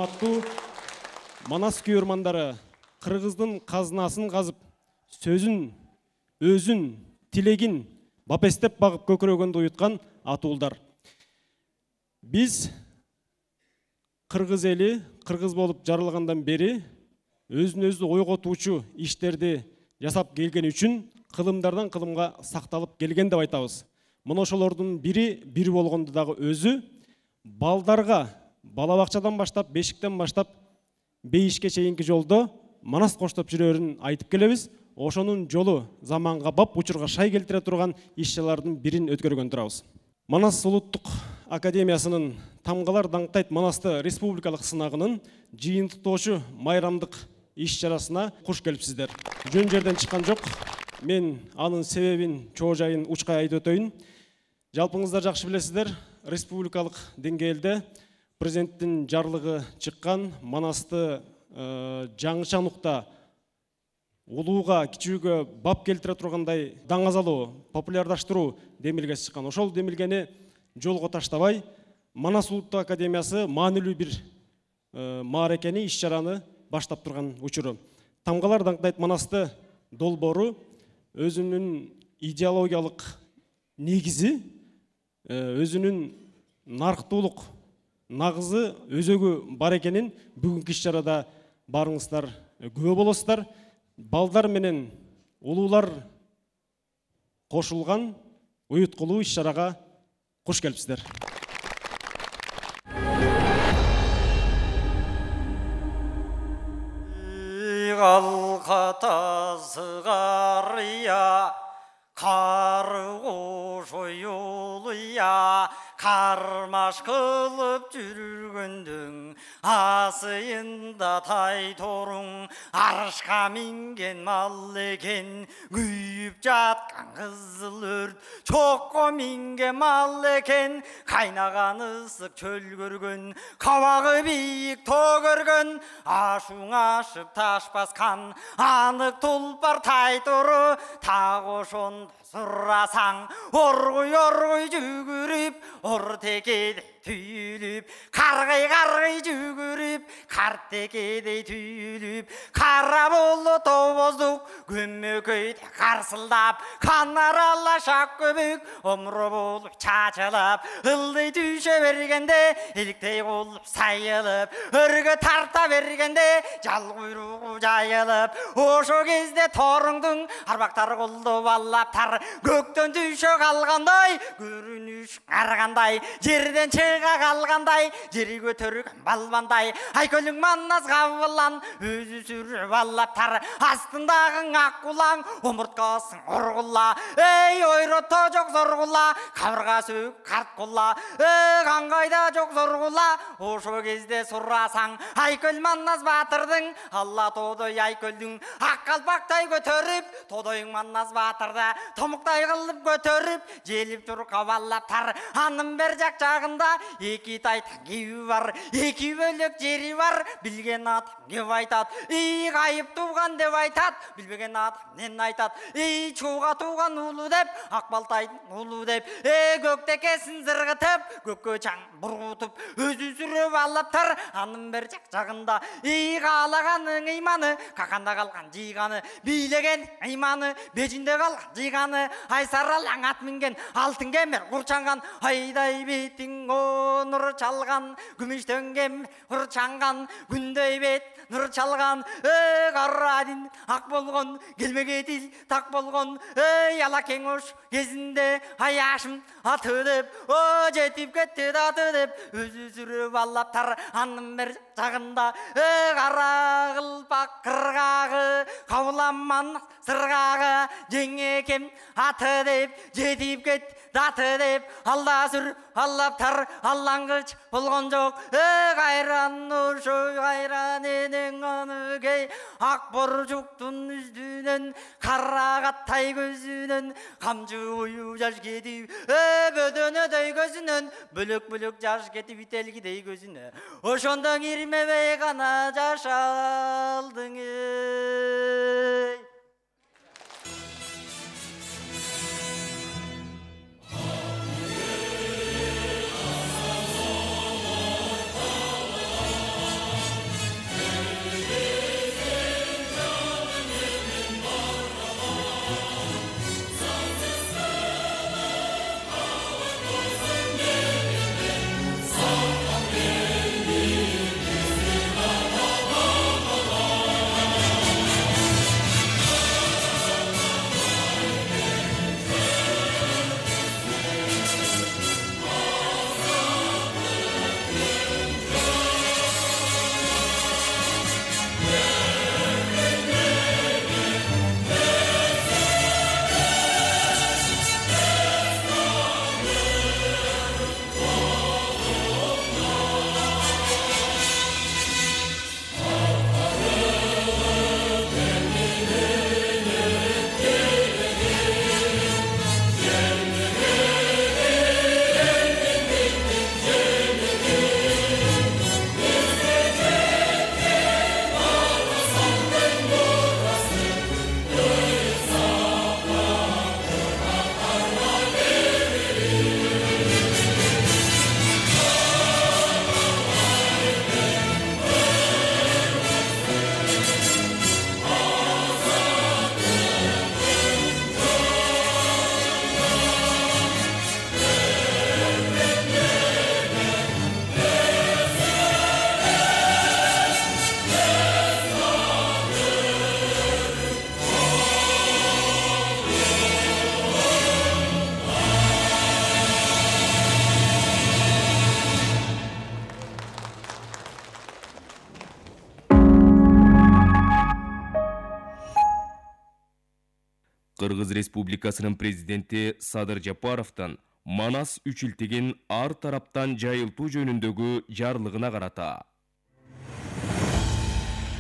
урматтуу Манас күйөрмандары, Кыргыздын казынасын казып, сөзүн, өзүн, тилегин бапестеп багып көкөрөгөндү уюткан атуулдар. Биз кыргыз эли, кыргыз болуп жаралгандан бери өзүн өзү ойготуучу иштерди жасап келген үчүн кылымдардан кылымга сакталып келген деп айтабыз. Мына ошолордун бири болгонду дагы өзү балдарга бала бакчадан баштап, бешиктен баштап бейишке чейинки жолдо Манас коштоп жүрөрүн айтып келебиз. Ошонун жолу заманга бап, учурга шай келтире турган иш-чаралардын бирин өткөргөн турабыз. Манас улуттук академиясынын Тамгалар даңктайт Манасты республикалык сынагынын жыйынтыктоочу майрамдык иш-чарасына куш келипсиздер. Жөн жерден чыккан жок. Мен анын себебин, чоо жайын учкай айтып өтөйүн. Жалпыңыздар жакшы билесиздер, республикалык деңгээлде президенттин жарлыгы чыккан Манасты жаңыча нукта улууга, кичүүгө бап келтире тургандай даңазалоо, популярдаштыруу демилгеси чыккан. Ошол демилгени жолго таштабай, Манас улуттук академиясы маанилүү бир мааракени, иш-чараны баштап турган учуру. Тамгалар даңктайт Манасты долбоору өзүнүн идеологиялык негизи, өзүнүн нарктуулук нагызы, өзөгү бар экенин бүгүнкү иш-чарада барыңыздар күбө болосуздар. Балдар менен улуулар кошулган уюткулуу иш-чарага куш келипсиздер. Кармаш кылып жүргөндүң асыйында тай торуң, арышка минген мал экен, күйүп жаткан кызыл өрт, чокко минген мал экен, кайнаган ысык чөл көргөн, кабагы бийик тоо көргөн, ашуң ашып таш баскан, анык тулпар тай тору, так ошондо сурасаң, оргуй жүгүрүп, ортекедей түйүлүп, каргый жүгүрүп, картекедей түйүлүп, кара болду тобоздук, көмөкөйдө карсылдап, канарала шак көбүк, омро болуп чачылап, ылдый түшө бергенде, иликтей болуп сайылып, өргө тарта бергенде, жал куйругу жайылып, ошо кезде торуңдун арбактары колдо баллаптар, көктөн түшө калгандай, көрүнүш аргандай, жерден чыга калгандай, жери көтөргөн балбандай, айкөлүң Манас кабылан, өзү сүрүп баллаптар, астындагы ак кулаң, омурткасың оргула, эй ойрото жок зоргула, кабырга сөк карт кула, каңгайда жок зоргула, ошо кезде сурасаң, айкөл Манас баатырдың, алла тодой айкөлдүң, ак калпактай көтөрүп, тодоюң Манас баатырда, томуктай кылып көтөрүп, желип туруп кабаллаптар, анын бер жак жагында эки тайтан кеби бар, эки бөлөк жери бар, билген атам кеп айтат, кайып тууган деп айтат, билбеген атам эмне айтат, чууга тууган уулу деп, ак балтайдын уулу деп, көктекесин зыргытып, көккө чаң бургутуп, өзү сүрөп алаптар, анын бер жак жагында каалаганын ыйманы, каканда калган жыйганы, бийлеген ыйманы, бежинде калган жыйганы, айсаралаң ат минген, алтын кемер курчанган, айдай бетиң нур чалган, күмүштөн кем урчанган, күндөй бет нур чалган, карадин ак болгон, келмеге дил так болгон, ала кеңош кезинде аяшым аты деп, жетип кетти аты деп, өзү сүрөп алаптар, анын бер жагында кара кылпак кыргагы, кабыламан сыргагы, жеңекем аты деп, жетип кетти аты деп, алла сүр алаптар, аллаңгыч болгон жок, кайран ошо кайран энең аныкей, ак боржуктун үстүнөн, кара каттай көзүнөн, камчы бою жаш кетип, бөдөнөдөй көзүнөн, бөлөк жаш кетип ителгидей көзүнө, ошондо кирмебей гана жашалдың эй. Кыргыз Республикасынын президенти Садыр Жапаровдун Манас үчилтигин ар тараптан жайылтуу жөнүндөгү жарлыгына карата.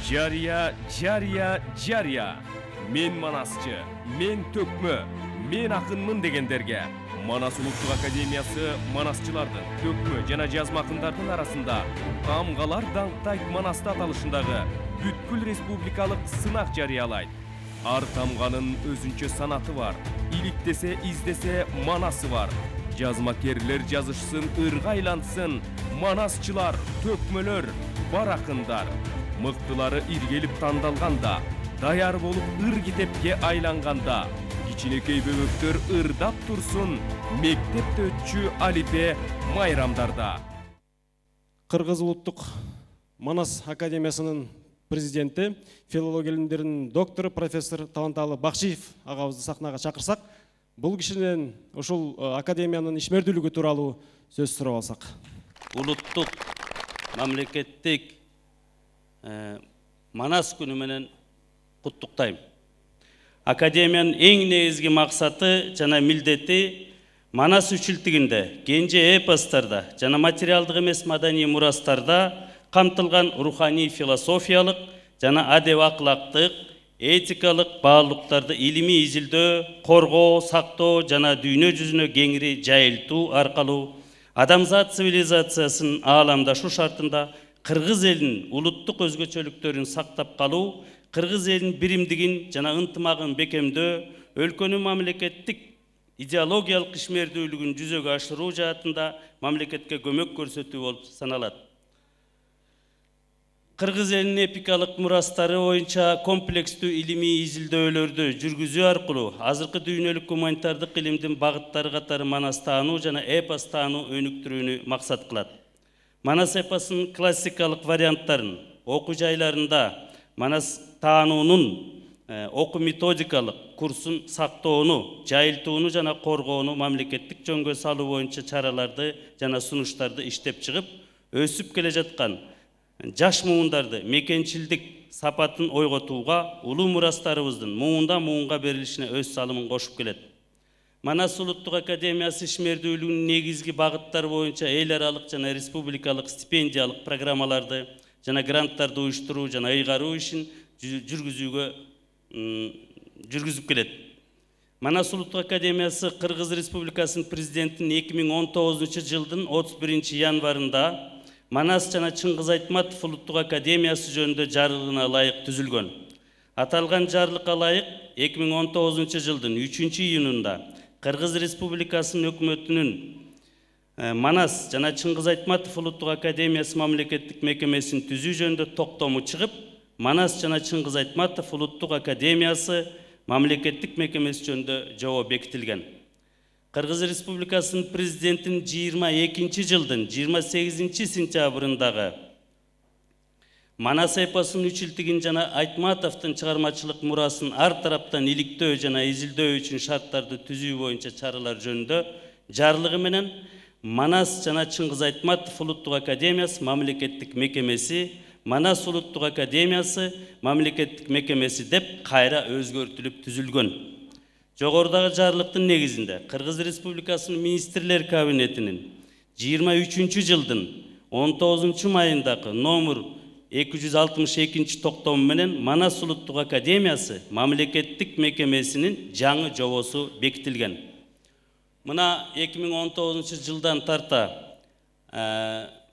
Жария, жария, жария. Мен Манасчы, мен Төкмө, мен акынмын дегендерге Манас Улуттук Академиясы Манасчылардын, Төкмө жана жазма акындардын арасында Тамгалар даңктайт Манасты аталышындагы бүткүл республикалык сынак жарыялайт. Ар тамганын өзүнчө санаты бар, иликтесе издесе Манасы бар. Жазмакерлер жазышсын, ырга айлансын, Манасчылар, Төкмөлөр, бар акындар. Мыктылары иргелип тандалганда, даяр болуп ыр китепке айланганда, кичинекей бөбөктөр ырдап турсун, мектепте өтчү алипе майрамдарда. Кыргыз Улуттук Манас Академиясынын президенти, филология илимдеринин доктору, профессор Таланталы Бакшиев агабызды сахнага чакырсак, бул кишиден ушул академиянын ишмердүүлүгү тууралуу сөз сурап алсак. Улуттук мамлекеттик Манас күнү менен куттуктайм. Академиянын эң негизги максаты жана милдети Манас үчилтигинде, кенже эпостарда жана материалдык эмес маданий мурастарда камтылган руханий философиялык жана адеп аклактык, этикалык баалуулуктарды илимий изилдөө, коргоо, сактоо жана дүйнө жүзүнө кеңири жайылтуу аркылуу адамзат цивилизациясынын ааламдашуу шартында кыргыз элинин улуттук өзгөчөлүктөрүн сактап калуу, кыргыз элинин биримдигин жана ынтымагын бекемдөө, өлкөнүн мамлекеттик идеологиялык ишмердүүлүгүн жүзөгө ашыруу жаатында мамлекетке көмөк көрсөтүү болуп саналат. Кыргыз элинин эпикалык мурастары боюнча комплекстүү илимий изилдөөлөрдү жүргүзүү аркылуу азыркы дүйнөлүк гуманитардык илимдин багыттары катары Манас таануу жана эпос таануу өнүктүрүүнү максат кылат. Манас эпосунун классикалык варианттарын окуу жайларында Манас таануунун окуу методикалык курсун сактоону, жайылтууну жана коргоону мамлекеттик жөнгө салуу боюнча чараларды жана сунуштарды иштеп чыгып, өсүп келе жаткан жаш муундарды мекенчилдик сапатын ойготууга, улуу мурастарыбыздын муундан муунга берилишине өз салымын кошуп келет. Манас Улуттук Академиясы ишмердүүлүгүнүн негизги багыттары боюнча эл аралык жана республикалык стипендиялык программаларды жана гранттарды уюштуруу жана ыйгаруу ишин жүргүзүп келет. Манас Улуттук Академиясы Кыргыз Республикасынын президентинин 2019 жылдын 31 январында Манас жана Чыңгыз Айтматов Улуттук Академиясы жөнүндө жарлыгына ылайык түзүлгөн. Аталган жарлыкка ылайык 2019 жылдын 3 июнунда Кыргыз Республикасынын өкмөтүнүн Манас жана Чыңгыз Айтматов Улуттук Академиясы мамлекеттик мекемесин түзүү жөнүндө токтому чыгып, Манас жана Чыңгыз Айтматов Улуттук Академиясы мамлекеттик мекемеси жөнүндө жобо бекитилген. Кыргыз Республикасынын президентинин 22 жылдын 28 сентябрындагы Манас эпосунун үчилтигин жана Айтматовдун чыгармачылык мурасын ар тараптан иликтөө жана изилдөө үчүн шарттарды түзүү боюнча чаралар жөнүндө жарлыгы менен Манас жана Чыңгыз Айтматов Улуттук Академиясы мамлекеттик мекемеси Манас Улуттук Академиясы мамлекеттик мекемеси деп кайра өзгөртүлүп түзүлгөн. Жогорудагы жарлыктын негизинде Кыргыз Республикасынын министрлер кабинетинин 23 жылдын 19 майындагы номер 262 токтому менен Манас Улуттук Академиясы мамлекеттик мекемесинин жаңы жобосу бекитилген. Мына 2019 жылдан тарта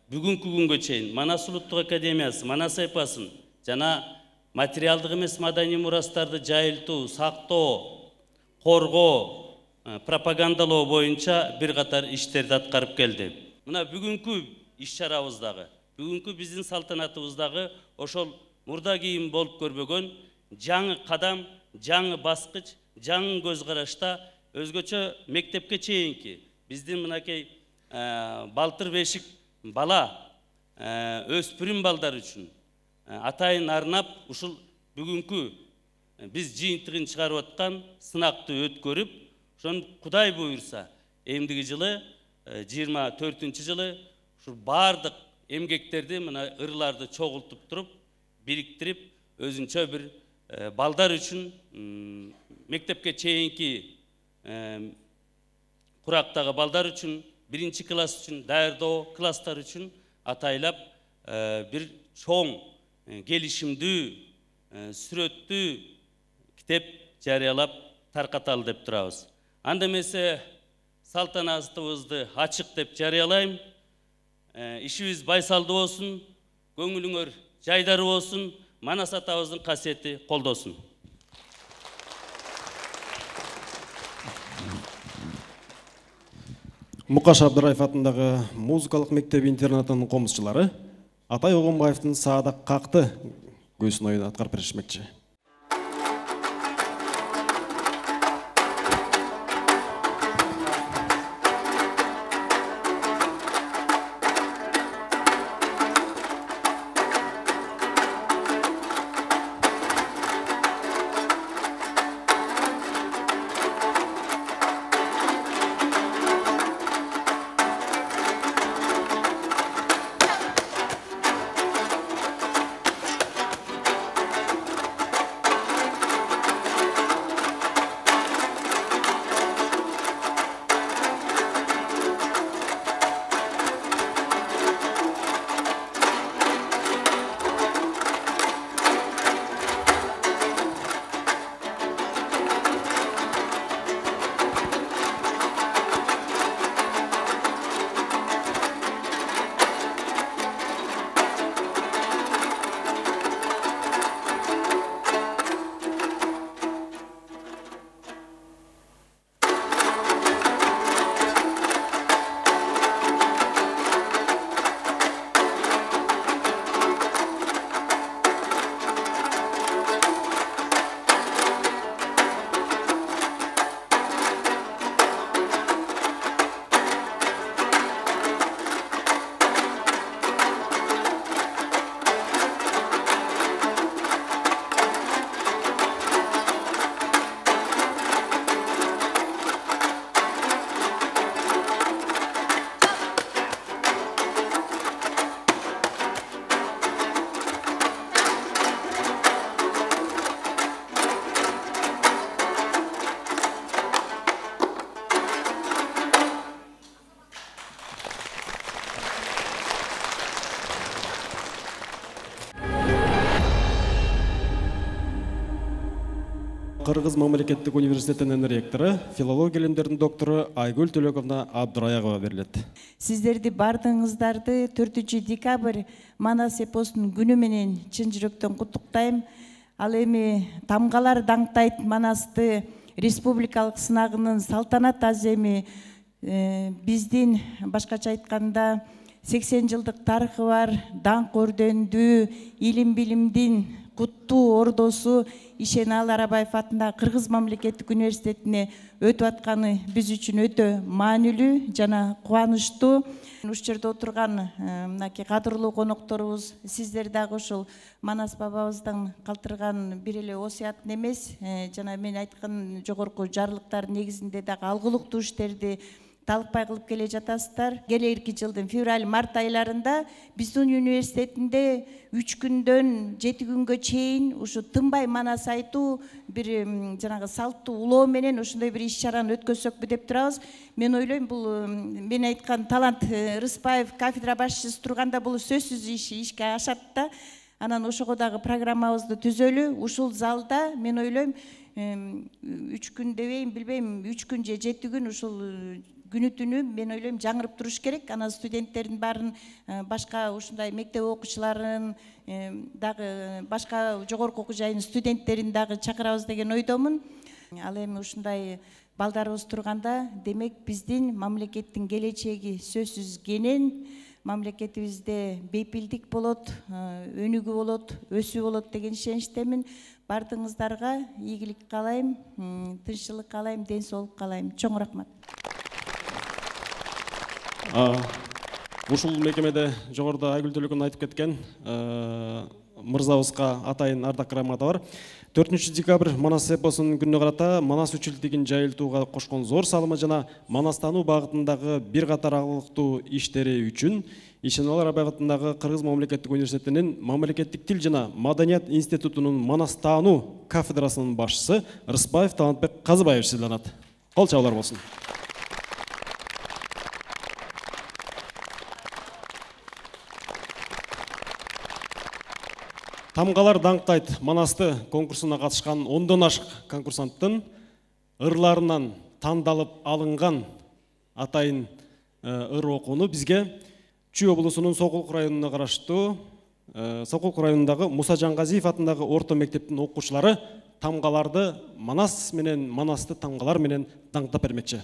бүгүнкү күнгө чейин Манас Улуттук Академиясы Манас эпосын жана материалдык эмес маданий мурастарды жайылтуу, сактоо, коргоо, пропагандалоо боюнча бир катар иштерди аткарып келди. Мына бүгүнкү иш-чарабыздагы, бүгүнкү биздин салтанатыбыздагы ошол мурда кийин болуп көрбөгөн жаңы кадам, жаңы баскыч, жаңы көз карашта өзгөчө мектепке чейинки биздин мынакей балтыр бешик бала, өспүрүм балдар үчүн атайын арнап ушул бүгүнкү биз жыйынтыгын чыгарып аткан сынакты өткөрүп, ошон Кудай буйрса, эмдиги жылы 24 жылы ушул бардык эмгектерди мына ырларды чогултуп туруп, бириктирип, өзүнчө бир балдар үчүн мектепке чейинки курактагы балдар үчүн, 1-класс үчүн, даярдоо класстар үчүн атайлап бир чоң келишимдүү сүрөттүү китеп жарыялап таркаталы деп турабыз. Анда эмесе салтанатыбызды ачык деп жарыялайм. Ишибиз байсалдуу болсун, көңүлүңөр жайдары болсун, Манас атабыздын касиети колдосун. Мукаш Абдыраев атындагы музыкалык мектеп-интернатынын комузчулары Атай Огонбаевдин Саадак какты көйсүн оюн аткарып беришмекчи. Кыргыз мамлекеттик университетинин ректору, филология илимдеринин доктору Айгүл Төлөковна Абдыраягова берилет. Сиздерди бардыгыңыздарды 4 декабрь Манас эпосунун күнү менен чын жүрөктөн куттуктайм. Ал эми тамгалар даңктайт Манасты республикалык сынагынын салтанат аземи биздин башкача айтканда 80 жылдык тарыхы бар, даңк өрдөндүү, илим билимдин куттуу ордосу Ишеналы Арабаев атындагы Кыргыз мамлекеттик университетине өтүп атканы биз үчүн өтө маанилүү жана кубанычтуу. Ушул жерде отурган мынакей кадырлуу конокторубуз, сиздер дагы ушул Манас бабабыздын калтырган бир эле осуятын эмес, жана мен айткан жогорку жарлыктар негизинде дагы алгылыктуу иштерди талыкпай кылып келе жатасыздар. Келерки жылдын февраль-март айларында биздин университетинде 3 күндөн 7 күнгө чейин ушу тынбай Манас айтуу бир жанагы салттуу улоо менен ушундай бир иш-чараны өткөзсөкпү деп турабыз. Мен ойлойм, бул мен айткан Талант Рыспаев кафедра башчысы турганда бул сөзсүз ишке ашат да. Анан ошого дагы программабызды түзөлү. Ушул залда мен ойлойм 3 күн дебейм, билбейм, 3 күн же 7 күн ушул күнү түнү мен ойлойм жаңырып туруш керек. Анан студенттердин баарын, башка ушундай мектеп окуучуларын дагы, башка жогорку окуу жайынын студенттерин дагы чакырабыз деген ойдомун. Ал эми ушундай балдарыбыз турганда, демек биздин мамлекеттин келечеги сөзсүз кенен, мамлекетибизде бейпилдик болот, өнүгүү болот, өсүү болот деген ишеничтемин. Бардыгыңыздарга ийгилик каалайм, тынччылык каалайм, ден соолук каалайм. Чоң рахмат. Ушул мекемеде жогоруда Айгүл Төлөкова айтып кеткен мырзабызга атайын ардак грамота бар. 4 декабрь Манас эпосунун күнүнө карата Манас үчүлтүгүн жайылтууга кошкон зор салымы жана манастануу багытындагы бир катар агылыктуу иштери үчүн Ишеналар багытындагы Кыргыз мамлекеттик университетинин мамлекеттик тил жана маданият институтунун манастануу кафедрасынын башчысы Рыспаев Талантбек Казыбаев сыйланат. Кол чабуулар болсун. Тамгалар даңктайт Манасты конкурсуна катышкан 10дон ашык конкурсанттын ырларынан тандалып алынган атайын ыр окууну бизге Чүй облусунун Сокулк районуна караштуу Сокулк районундагы Муса Жаңгазиев атындагы орто мектептин окуучулары тамгаларды Манас менен Манасты тамгалар менен даңктап бермекчи.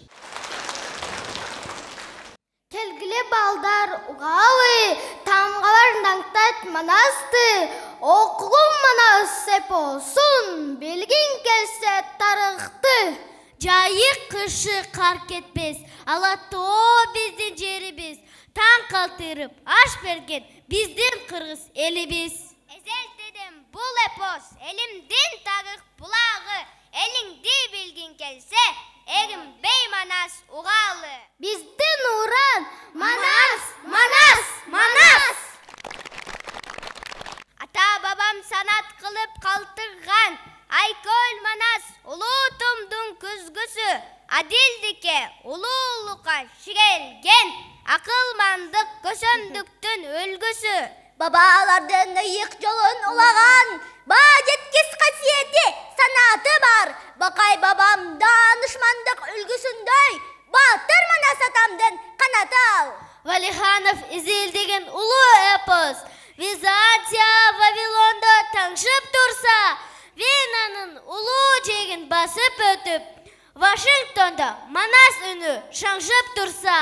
Келгиле балдар угалы, тамгалар даңктайт Манасты, окугун Манас эпосун, билгин келсе тарыхты. Жайык кышы кар кетпес, Алатоо биздин жерибиз, таң калтырып аш берген биздин кыргыз элибиз. Эзелтедим бул эпос, элимдин тагык булагы, элиңди билгин келсе, эгимбей Манас угалы. Биздин уран Манас, Манас, Манас! Ата-бабам санат кылып калтырган Айкөл Манас улуутумдун күзгүсү, адилдикке улуулукка ширелген, акылмандык көсөмдүктүн өлгүсү. Бабалардын ыйык жолун улаган, баа жеткис касиети санаты бар. Бакай бабам данышмандык үлгүсүндөй, Батыр Манас атамдын канаты ал. Валиханов изилдеген улуу эпос, Византия Вавилондо таңшып турса, Венанын улуу жегин басып өтүп, Вашингтонда Манас үнү шаңшып турса,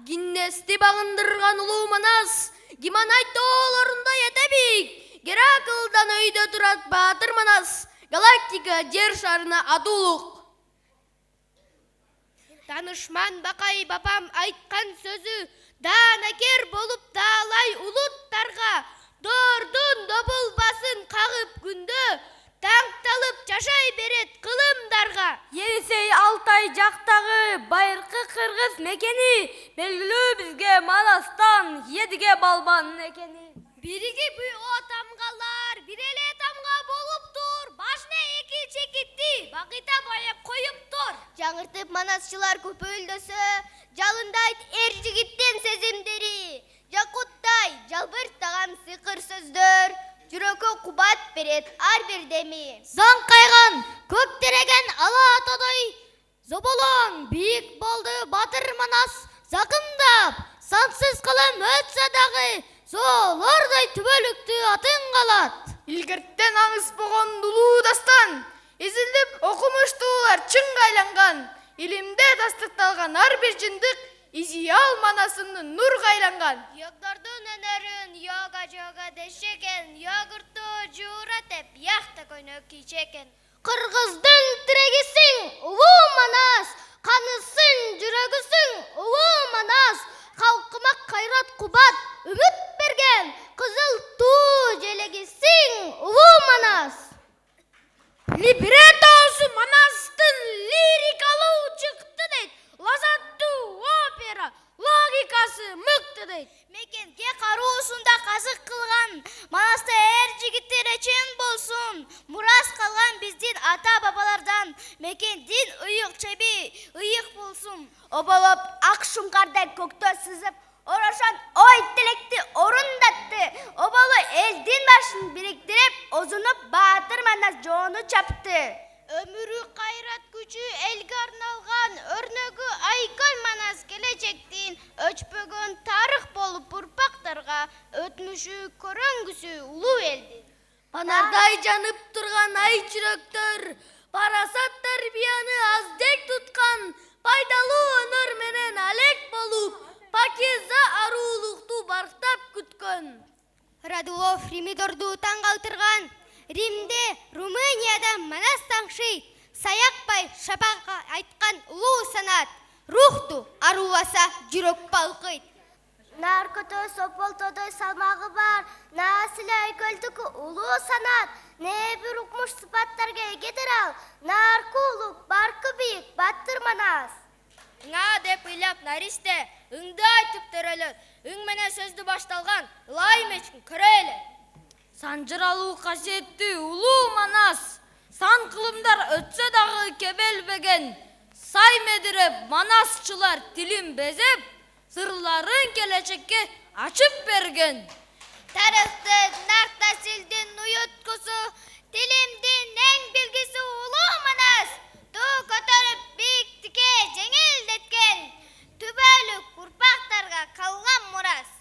Гиннести багындырган улуу Манас, Гиманайт тоолорунда этебик, Гераклдан өйдө турат Батыр Манас, галактика жер шарына адуулук. Танышман Бакай бабам айткан сөзү, Даанакер болуп таалай улуттарга, Дордун добулбасын кагып күндө, Таңкталып жашай берет кылымдарга. Енисей Алтай жактагы байыркы кыргыз мекени, белгилүү бизге Манастан едиге балбан экени. Бириги буйго тамгалар, бир эле тамга болуптур, башына эки чекитти багыта боеп коюптур. Жаңыртып манасчылар көпөлдөсө, жалындайт эр жигиттин сезимдери, Жакуттай жалбыртаган сыкыр сөздөр, жүрөккө кубат берет ар бир деми. Заң кайган, көк тереген ала атадай, зоболоң бийик болду Батыр Манас, закындап, сансыз кылым өтсө дагы, соолордой түбөлүктүү атын калат. Илгерттен аңыз болгон улуу дастан, изилдеп окумуштуулар чың айланган, илимде тастыкталган ар бир жындык, Изиял Манасынын нурга айланган. Йогдордун өнөрүн йога дешеген, йогурту жууратып, яхта көйнөк кийчекен. Кыргыздын тирегисиң, улуу Манас, канысын жүрөгүсүң, улуу Манас, халкыма кайрат кубат, үмүт берген, кызыл туу желегисиң, улуу Манас. Либретосу Манастын лирикалуу чыкты дейт, лазаттуу опера, логикасы мыкты дейт. Мекенге каруусунда казык кылган, Манаста эр жигиттер эчен болсун, мурас калган биздин ата-бабалардан, мекендин ыйык чеби, ыйык болсун. Оболоп ак шуңкардай көктө сызып, орошон ой тилекти орундатты, оболу элдин башын бириктирип, озунуп Батыр Манас жоону чапты. Өмүрү кайрат күчү элге арналган, өрнөгү Айкөл Манас келечектин өчпөгөн тарых болуп урпактарга өтмүшү көрөнгүсү улуу элдин. Панардай жанып турган ай чүрөктөр, парасат тарбияны аздек туткан, пайдалуу өнөр менен алек болуп, пакиза аруулукту барктап күткөн. Радулов Римидорду таң калтырган, Римде, Румынияда Манас таңшый, Саякбай Шапакка айткан улуу санат, рухту аруласа жүрөк балкыйт. Наркотой сополтодой салмағы бар, насілі айкөлдікі ұлы санат, не бір ұқмыш сыпаттарға егедір ал, нарколық, барқы бейік, баттыр Манас. Ңа деп ыйлап наристе, ыңды айтып төрелер, ың менен сөзді башталған, лай мечкін көрелер. Санжыралуу қасиетті ұлы Манас, сан қылымдар өтсе дағы кебелбеген, сай медіреп Манасчылар тилин безеп, сырларын келечекке açıp берген. Тарықты нақта сілдің ұйыткысы, тілімдің ең білгісі ұлы Манас, ту көтеріп биіктікке жеңілдеткен, түбәлік ұрпақтарға қалған мұрас.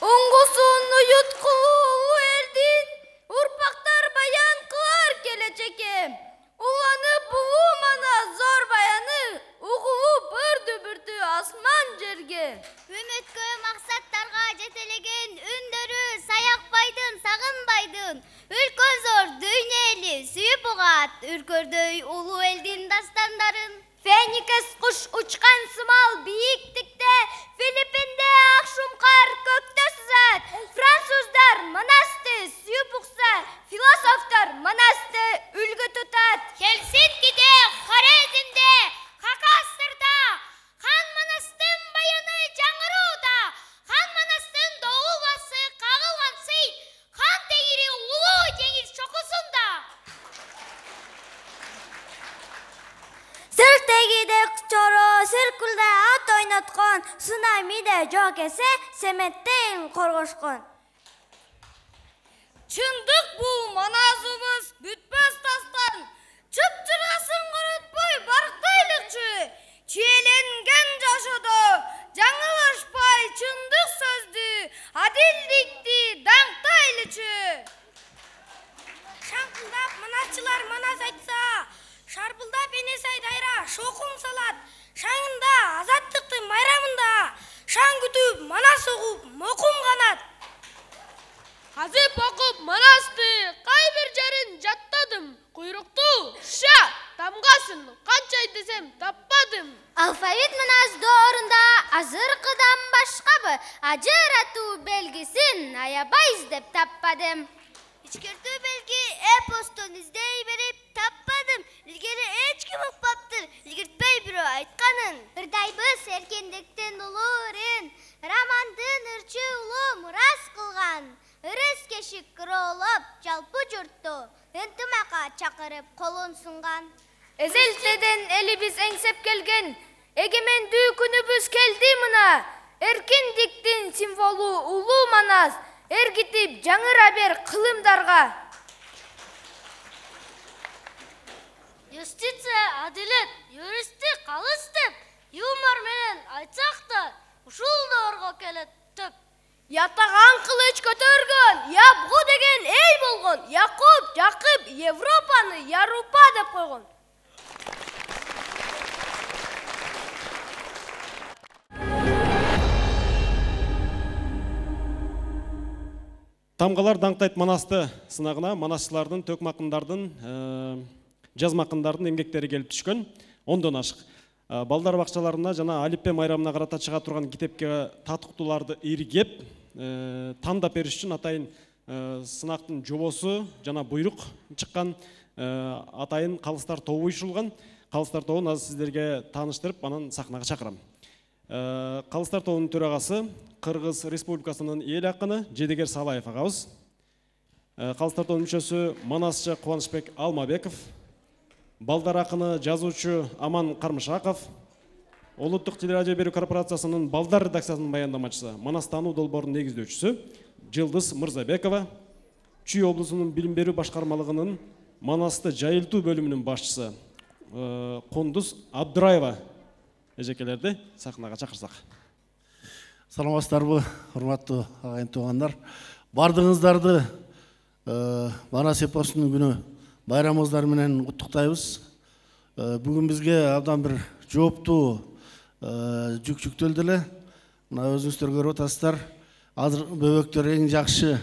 Оңғысын ұйыткылы ұлы елдің, ұрпақтар баян қылар келечекке. Уланып ұлы Манас зор баяны, ұғылып үрді-бүрді асман жерге. Үміткө мақсаттарға жетелеген үндірі саяқпайдың, сағынбайдың. Үлкен зор дүйнелі сүйіп ұғат, үркөрдөй ұлы елдің дастандарын. Феникс құш ұчқан сымал биіктікте, Филиппинде ақшұмқар көкті сүзәт. Француздар Манасты сүйіп ұқса, философтар Манасты үлгі тұтат. Хелсинкиде, Хорезмде, Хакастырда, Хан Манастың баяны жаңыруда, Хан Манастың доғылбасы қағылған сый, Хан тегірі ұлы деңіз шоқысында. Сыртегиде чоро сыркулда ат ойнатқан, Цунамиде жоқ есе семеттен қорғошқан. Чындық бұл Манасыбыз бүтпес тастан, чып-чырасын құрытпай барықтайлықчы, чиеленген жашыды, жаңылышпай чындық сөзді, адилдікті даңқтайлычы. Шаңқылдап Манасчылар Манас айтса, шарпылдап Енесай дайра шоқым салат, шаңында азаттықты майрамында, шаң күтіп Манас оғып моқым қанат. Қазып оқып Манасты қай бір жерін жаттадым, құйрықты ша тамғасын қанчай десем таппадым. Алфавит Манас doğrunda azırqıdan başqabı ajıratу belgisін аябай іздеп таппадым. İçkürtü belgi e-postun izdey berip tappadım. İlgeri echkim uqpaptır, ilgirtpey biri aytqanın. Ырдайбыз erkendikten ulurin, Рамандын ырчы улу мурас қылған. Ырыс кешік кіролып, жалпы жұртты, ынтымақа чақырып қолын сұнған. Эзелтеден элибиз эңсеп келген, эгемендүү күнүбүз келди мына. Эркиндиктин символу улуу Манас, эргитип жаңыра бер кылымдарга. Юстиция, адилет, юристтик, алыстып, юмор менен айтсақ та, ушул доорго келет төп. Ятаган кылыч көтөргөн, Ябгу деген эл болгон. Якуб, Жакып Европаны Ярупа деп койгон. Тамғалар даңқтайт Манасты сынағына Манасшылардың, төкмақындардың, жазмақындардың емгектері келіп түшкөн 10-дон ашық. Балдар бақшаларына жана Алиппе майрамына қарата чыга турган китепке татыктууларды иргеп, тандап бериш үчүн атайын сынактын жобосу жана буйрук чыккан атайын калыстар тобу уюшулган. Калыстар тобун азыр сиздерге тааныштырып, анан сахнага чакырам. Калыстар тобунун төрагасы Кыргыз Республикасынын эл акыны Жедегер Салаев агабыз. Калыстар тобунун мүчөсү Манасчы Кубанычбек Алмабеков. Балдар акыны жазуучу Аман Кармышаков. Улуттук телерадио берүү корпорациясынын Балдар редакциясынын баяндамачысы, Манас таануу долбоорунун негиздөөчүсү Жылдыз Мырзабекова. Чүй облусунун билим берүү башкармалыгынын Манасты жайылтуу бөлүмүнүн башчысы Кундуз Абдыраева эжекелерди сахнага чакырсак. Саламатсыздарбы, урматтуу агайын туугандар. Бардыгыңыздарды Манас эпосунун күнү байрамыңыздар менен куттуктайбыз. Бүгүн бизге абдан бир жооптуу жүк жүктөлдү эле. Мына өзүңүздөр көрүп атасыздар. Азыр бөбөктөр эң жакшы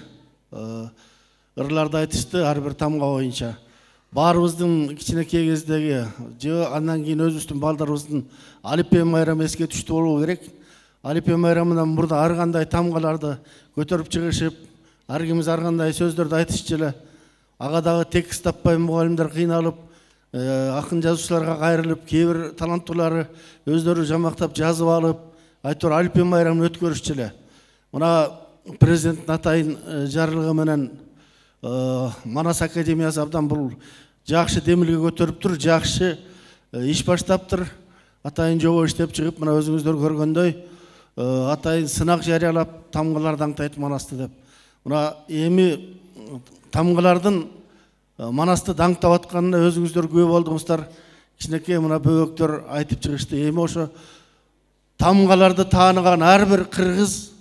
ырларды айтышты ар бир тамга боюнча. Баарыбыздын кичинекей кездеги же андан кийин өзүбүздүн балдарыбыздын Алиппе майрамы эске түштү болуу керек. Алипе майрамынан мурда ар кандай тамгаларды көтөрүп чыгышып, ар кимиз ар кандай сөздөрдү айтышчу эле. Ага дагы текст таппай мугалимдер кыйналып, акын жазуучуларга кайрылып, кээ бир таланттуулары өздөрү жамактап жазып алып, айтор Алипе майрамын өткөрүшчү эле. Мына президенттин атайын жарлыгы менен Манас академиясы абдан бул жакшы демилге көтөрүп тур, жакшы иш баштаптыр. Атайын жобо иштеп чыгып, мына өзүңүздөр көргөндөй, атайын сынак жарыялап, тамгаларды аңтайт Манасты деп. Мына эми тамгалардын Манасты даңктап атканына өзүңүздөр күбө болдуңуздар. Кичинекей мына бөбөктөр айтып чыгышты. Эми ошо тамгаларды тааныган ар бир кыргыз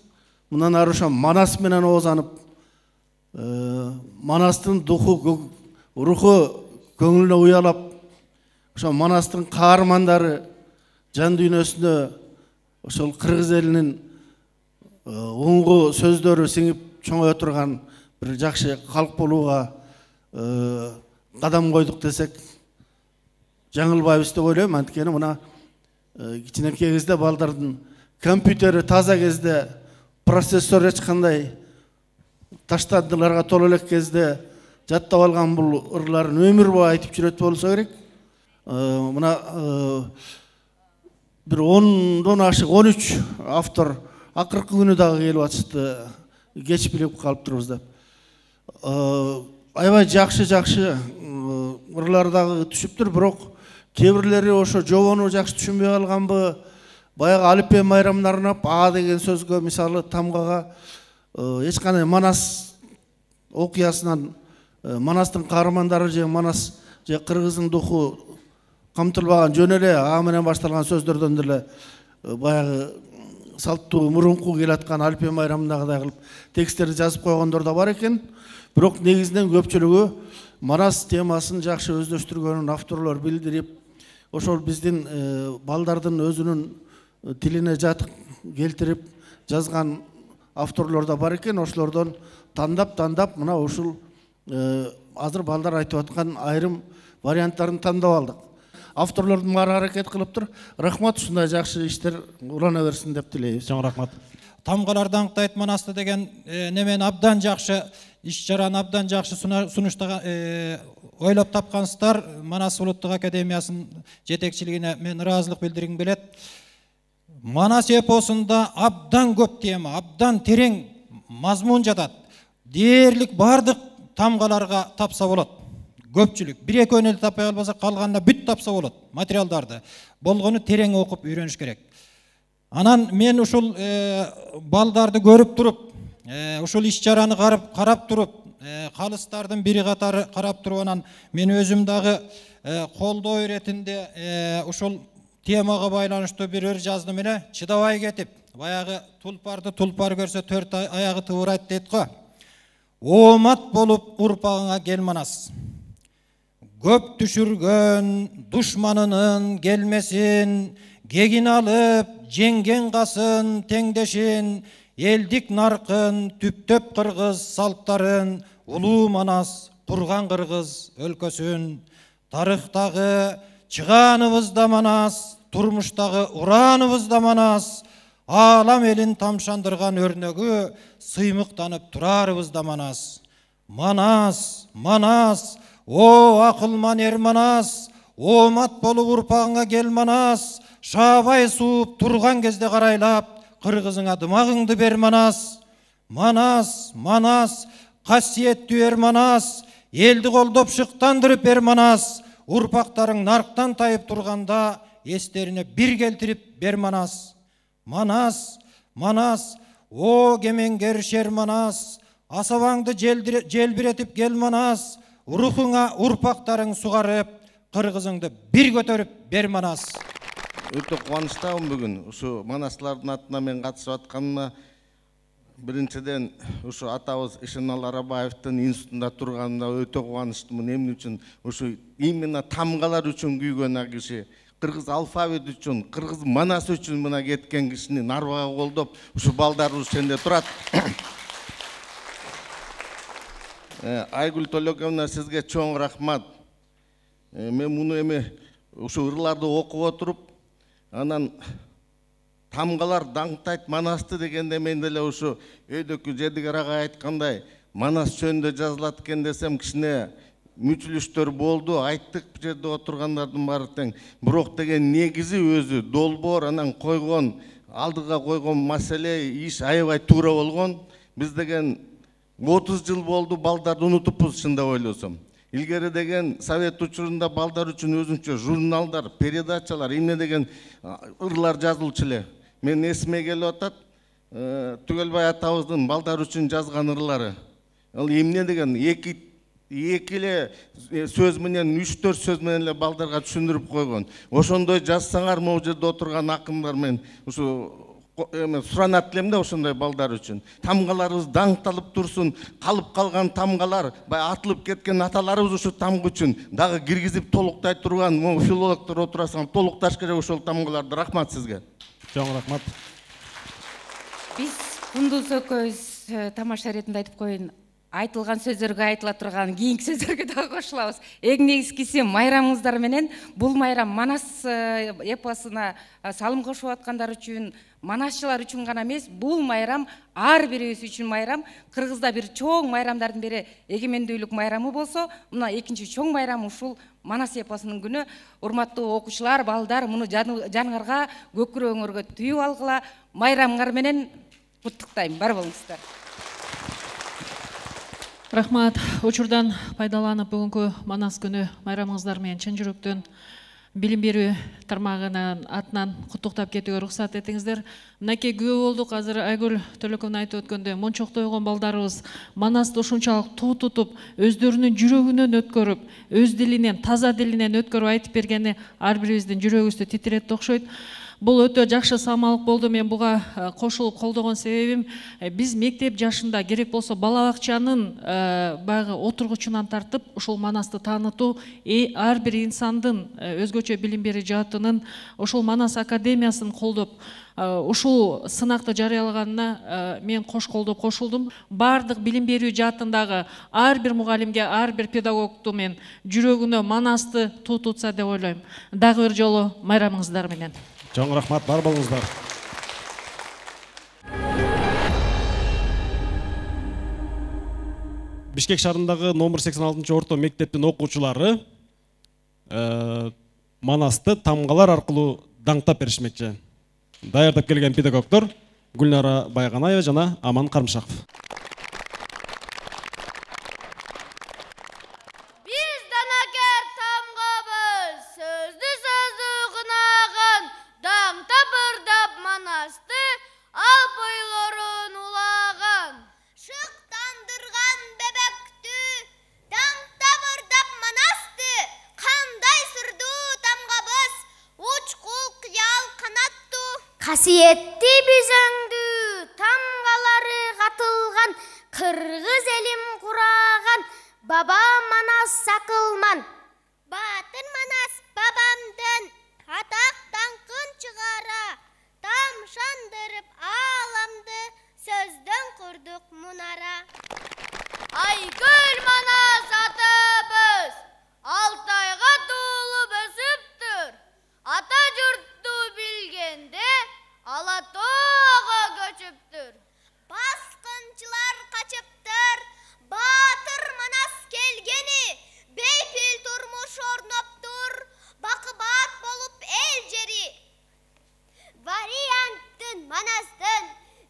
мындан ары ошо Манас менен оозанып, Манастын руху көңүлүнө уялап, ошо Манастын каармандары жан дүйнөсүнө ошол кыргыз элинин оңгу сөздөрү сиңип чоңое турган бир жакшы калк болууга кадам койдук десек жаңылбайбыз деп ойлойм. Анткени мына кичинекей кезде балдардын компьютери таза кезде, процессор эч кандай таштандыларга толо элек кезде жаттап алган бул ырларын өмүр бою айтып жүрөт болсо керек. Мына бир 10дон ашык 13 автор акыркы күнү дагы келип атышты, кеч билип калып турбуз деп. Аябай жакшы ырлар дагы түшүптүр, бирок кээ бирлери ошо жобону жакшы түшүнбөй калганбы, баягы Алипе майрамына арнап А деген сөзгө, мисалы тамгага эч кандай Манас окуясынан, Манастын каармандары же Манас же кыргыздын духу камтылбаган, жөн эле А менен башталган сөздөрдөн деле баягы салттуу мурунку келаткан Алипе майрамындагыдай кылып тексттерди жазып койгондор да бар экен. Бирок негизинен көпчүлүгү Манас темасын жакшы өздөштүргөнүн авторлор билдирип, ошол биздин балдардын өзүнүн тилине жатык келтирип жазган авторлор да бар экен. Ошолордон тандап мына ушул азыр балдар айтып аткан айрым варианттарын тандап алдык. Авторлордун баары аракет кылыптыр. Рахмат, ушундай жакшы иштер улана берсин деп тилейбиз. Чоң рахмат. Тамгаларды аңтайт Манасты деген немен абдан жакшы иш чараны абдан жакшы сунуштаган ойлоп тапкансыздар. Манас улуттук академиясынын жетекчилигине мен ыраазылык билдиргим келет. Манас эпосунда абдан көп тема, абдан терең мазмун жатат. Дээрлик бардык тамгаларга тапса болот. Көпчүлүк бир экөөнү таппай албаса, калганына бүт тапса болот материалдарды. Болгону терең окуп үйрөнүш керек. Анан мен ушул балдарды көрүп туруп, ушул иш чараны карап туруп, калыстардын бири катары карап туруп, анан мен өзүм дагы колдоо иретинде ушул темага байланыштуу бир ыр жаздым эле, чыдабай кетип, баягы тулпар көрсө 4 аягы тыбырайт дейт го. Оомат болуп урпагыңа кел Манас. Көп түшүргөн душманынын келмесин, кегин алып жеңген касын теңдешин, элдик наркын түптөп кыргыз салттарын, улуу Манас курган кыргыз өлкөсүн. Тарыхтагы чыганыбыз да Манас, турмуштагы ураныбыз да Манас, алам элин тамшандырган өрнөгү, сыймыктанып турарыбыз да Манас. Манас, Манас, о акылман ер Манас, оомат болуп урпагыңа кел Манас, шаабай сууп турган кезде карайлап, кыргызыңа дымагыңды бер Манас. Манас, Манас, касиеттүү ер Манас, элди колдоп шыктандырып бер Манас, урпактарың нарктан тайып турганда эстерине бир келтирип бер Манас. Манас, Манас, о кемеңгер шер Манас, асабаңды желбиретип кел Манас, рухуңа урпактарың сугарып, кыргызыңды бир көтөрүп бер Манас. Өтө кубанычтамын бүгүн ушу Манаслардын атына мен катышып атканыма. Биринчиден ушу атабыз Ишеналы Арабаевдин институтунда турганына өтө кубанычтымын. Эмне үчүн ушу именно тамгалар үчүн күйгөн киши, кыргыз алфавит үчүн, кыргыз Манас үчүн мына кеткен кишини нарбага колдоп, ушу балдарыбыз сенде турат. Айгүл Төлөкөновна, сизге чоң рахмат. Мен муну эми ушу ырларды окуп отуруп, анан Тамгалар даңктайт Манасты дегенде мен деле ушу өйдөкү Жедигер ага айткандай Манас жөнүндө жазылат экен десем кичине мүчүлүштөр болду, айттык бул жерде отургандардын баары тең. Бирок деген негизи өзү долбоор анан койгон, алдыга койгон маселе иш аябай туура болгон. Биз деген 30 жыл болду балдарды унутуппуз чындап ойлосом. Илгери деген совет учурунда балдар үчүн өзүнчө журналдар, передачалар, эмне деген ырлар жазылчу эле. Мен эсиме келип атат, Түгөлбай атабыздын балдар үчүн жазган ырлары. Ал эмне деген эки эле сөз менен 3-4 сөз менен эле балдарга түшүндүрүп койгон. Ошондой жазсаңар могу жерде отурган акындар мен ушу суранат элем да ошондой балдар үчүн. Тамгаларыбыз даңкталып турсун, калып калган тамгалар, бай атылып кеткен аталарыбыз ушу тамга үчүн дагы киргизип толуктай турган могу филологдор отурасаң толукташ керек ошол тамгаларды. Рахмат сизге. Чоң рахмат. Биз Кундуз экөөбүз тамаша иретинде айтып коеюн. Айтылган сөздөргө айтыла турган кийинки сөздөргө дагы кошулабыз. Эң негизгиси майрамыңыздар менен бул майрам Манас эпосуна салым кошуп аткандар үчүн, манасчылар үчүн гана эмес, бул майрам ар бирибиз үчүн майрам. Кыргызда бир чоң майрамдардын бири эгемендүүлүк майрамы болсо, мына экинчи чоң майрам ушул Манас эпосунун күнү. Урматтуу окуучулар, балдар, муну жаныңарга, көкүрөгүңөргө түйүп алгыла. Майрамыңар менен куттуктайм. Бар болуңуздар. Рахмат. Учурдан пайдаланып бүгүнкү Манас күнү майрамыңыздар менен чын жүрөктөн билим берүү тармагынын атынан куттуктап кетүүгө уруксат этиңиздер. Мынакей күбө болдук. Азыр Айгүл Төлөкова айтып өткөндөй, мончоктойгон балдарыбыз Манасты ушунчалык туу тутуп, өздөрүнүн жүрөгүнөн өткөрүп, өз дилинен, таза дилинен өткөрүп айтып бергени ар бирибиздин жүрөгүбүздү титиретти окшойт. Бул өтө жакшы самалык болду. Мен буга кошулуп колдогон себебим, биз мектеп жашында керек болсо бала бакчанын баягы отургучунан тартып ушул Манасты таанытуу, ар бир инсандын өзгөчө билим берүү жаатынын ушул Манас академиясын колдоп, ушул сынакты жарыялаганына мен кош колдоп кошулдум. Бардык билим берүү жаатындагы ар бир мугалимге, ар бир педагогту мен жүрөгүнө Манасты туу тутса деп ойлойм. Дагы бир жолу майрамыңыздар менен. Чоң рахмат, бар болуңуздар. Бишкек шаарындагы номер 86 орто мектептин окуучулары Манасты тамгалар аркылуу даңктап беришмекчи. Даярдап келген педагогдор Гүлнара Байганаева жана Аман Кармышаков. Касиетти бизөңдү тамгалары катылган, кыргыз элим кураган, баба Манас сакылман. Батыр Манас бабамдын атак даңкын чыгара, тамшандырып аламды, сөздөн курдук мунара. Айгүл Манас атабыз Алтайга туулуп өсүптүр. Ата журтту билгенде Алатоого көчүптүр. Баскынчылар качыптыр, Батыр Манас келгени, бейпил турмуш орноптур, бакыбат болуп эл жери. Варианттын Манастын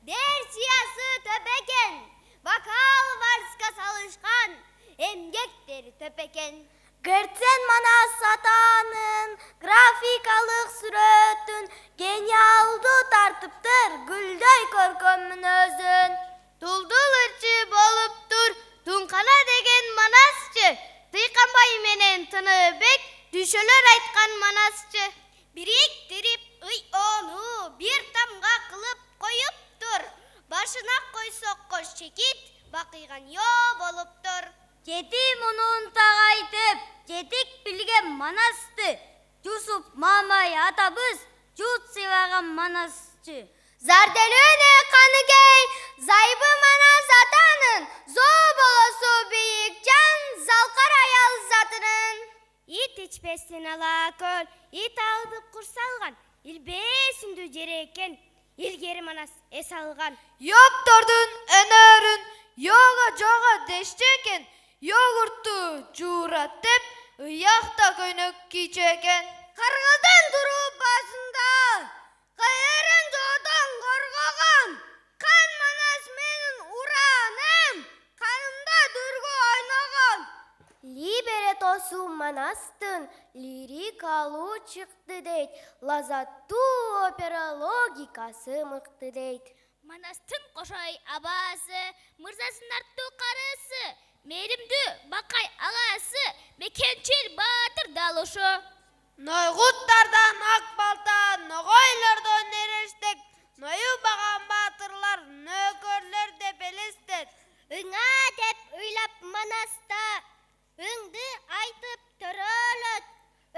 версиясы төп экен, вокал вальска салышкан, эмгектери төп экен. Герцен Манас атанын графикалык сүрөтүн гениалдуу тартыптыр, гүлдөй көркөм мүнөзүн. Тулдулурчу болуптур, Туңкана деген Манасчы, Тыйканбай менен Тыныбек düşөлөр айткан Манасчы. Бириктирип ыйону бир тамга кылып коюптур, башына койсок кош чекит, бакыйган ё болуптур. Жетим унун тагайтып, жетик билген Манасты, Жусуп Мамай атабыз жут сыйлаган Манасчы. Зарделөне каны кей, зайбы Манас атанын, зоо болосу бийик жан, залкар аял затынын. Ит ичпесин ала көл, ит алдып курсалган, илбесиндүү жер экен, илгери Манас эс алган. Йоптордун өнөрүн жога дешче экен, йогуртту жуурат деп, ыякта көйнөк кийчү экен. Кыргыздын туруу басында кайрын жодон коргогон. Кан Манас менин ураным, канымда дүргө ойногон. Либеретосу Манастын лирикалуу чыкты дейт, лазаттуу опера логикасы мыкты дейт. Манастын кошой абасы, мырзасын артуу карысы, мээримдүү бакай агасы, мекенчил баатыр дал ошо. Нойгуттардан ак балта, ногойлордон эрештек, ноюбаган баатырлар нөкөрлөр деп элестет. Ыңа деп ыйлап Манаста, ыңды айтып төрөлөт,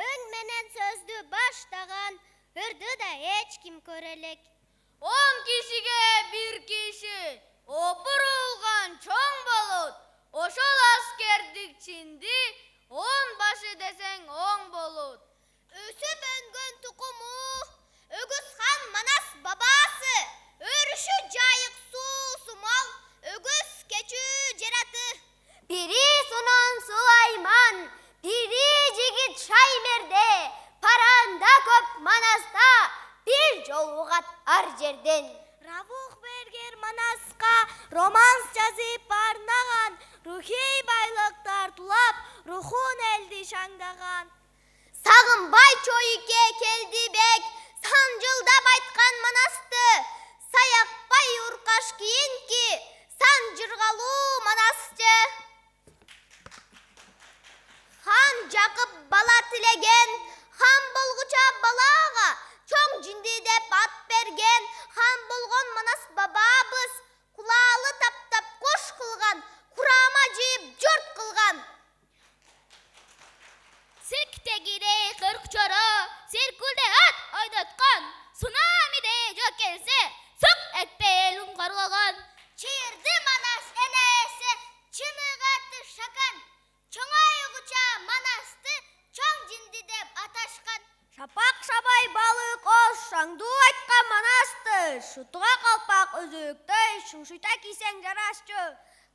өң менен сөздү баштаган, ырды да эч ким көрелек. 10 кишиге 1 киши, опурулган чоң болот, ошол аскердик чинди 10 башы десең оң болот. Өсүп өнгөн тукуму, Өгүз хан Манас бабасы, өрүшү жайык суусу мал, өгүз кечүү жараты. Бири Сунон Сулайман, бири жигит Шаймерде, паранда көп Манаста, бир жол угат ар жерден. Равух бергер Манаска романс жазып арнаган, рухий байлыктар тулап, рухун элди шаңдаган. Сагынбай чойуке келди бек, санжылдап айткан Манасты, саякпай уркаш кийинки, сан жыргалуу Манасчы. Хан Жакып бала тилеген, хан болгуча балага, чоң жинди деп ат берген, хан болгон Манас бабабыз, кулаалы таптап кош кылган, курама жийип жорт кылган. Сирктегиде кырк чоро, сиркулде ат ойноткон, цунамиде жок келсе, сук этпей элин коргогон. Чыйырды Манас энеси, чыныгаты шакан, чоңойгуча Манасты чоң жинди деп аташкан. Шапак шабай балык ош, шаңдуу айткан Манасты, шутуга калпак өзөктөй, шушуйта кийсең жарашчу.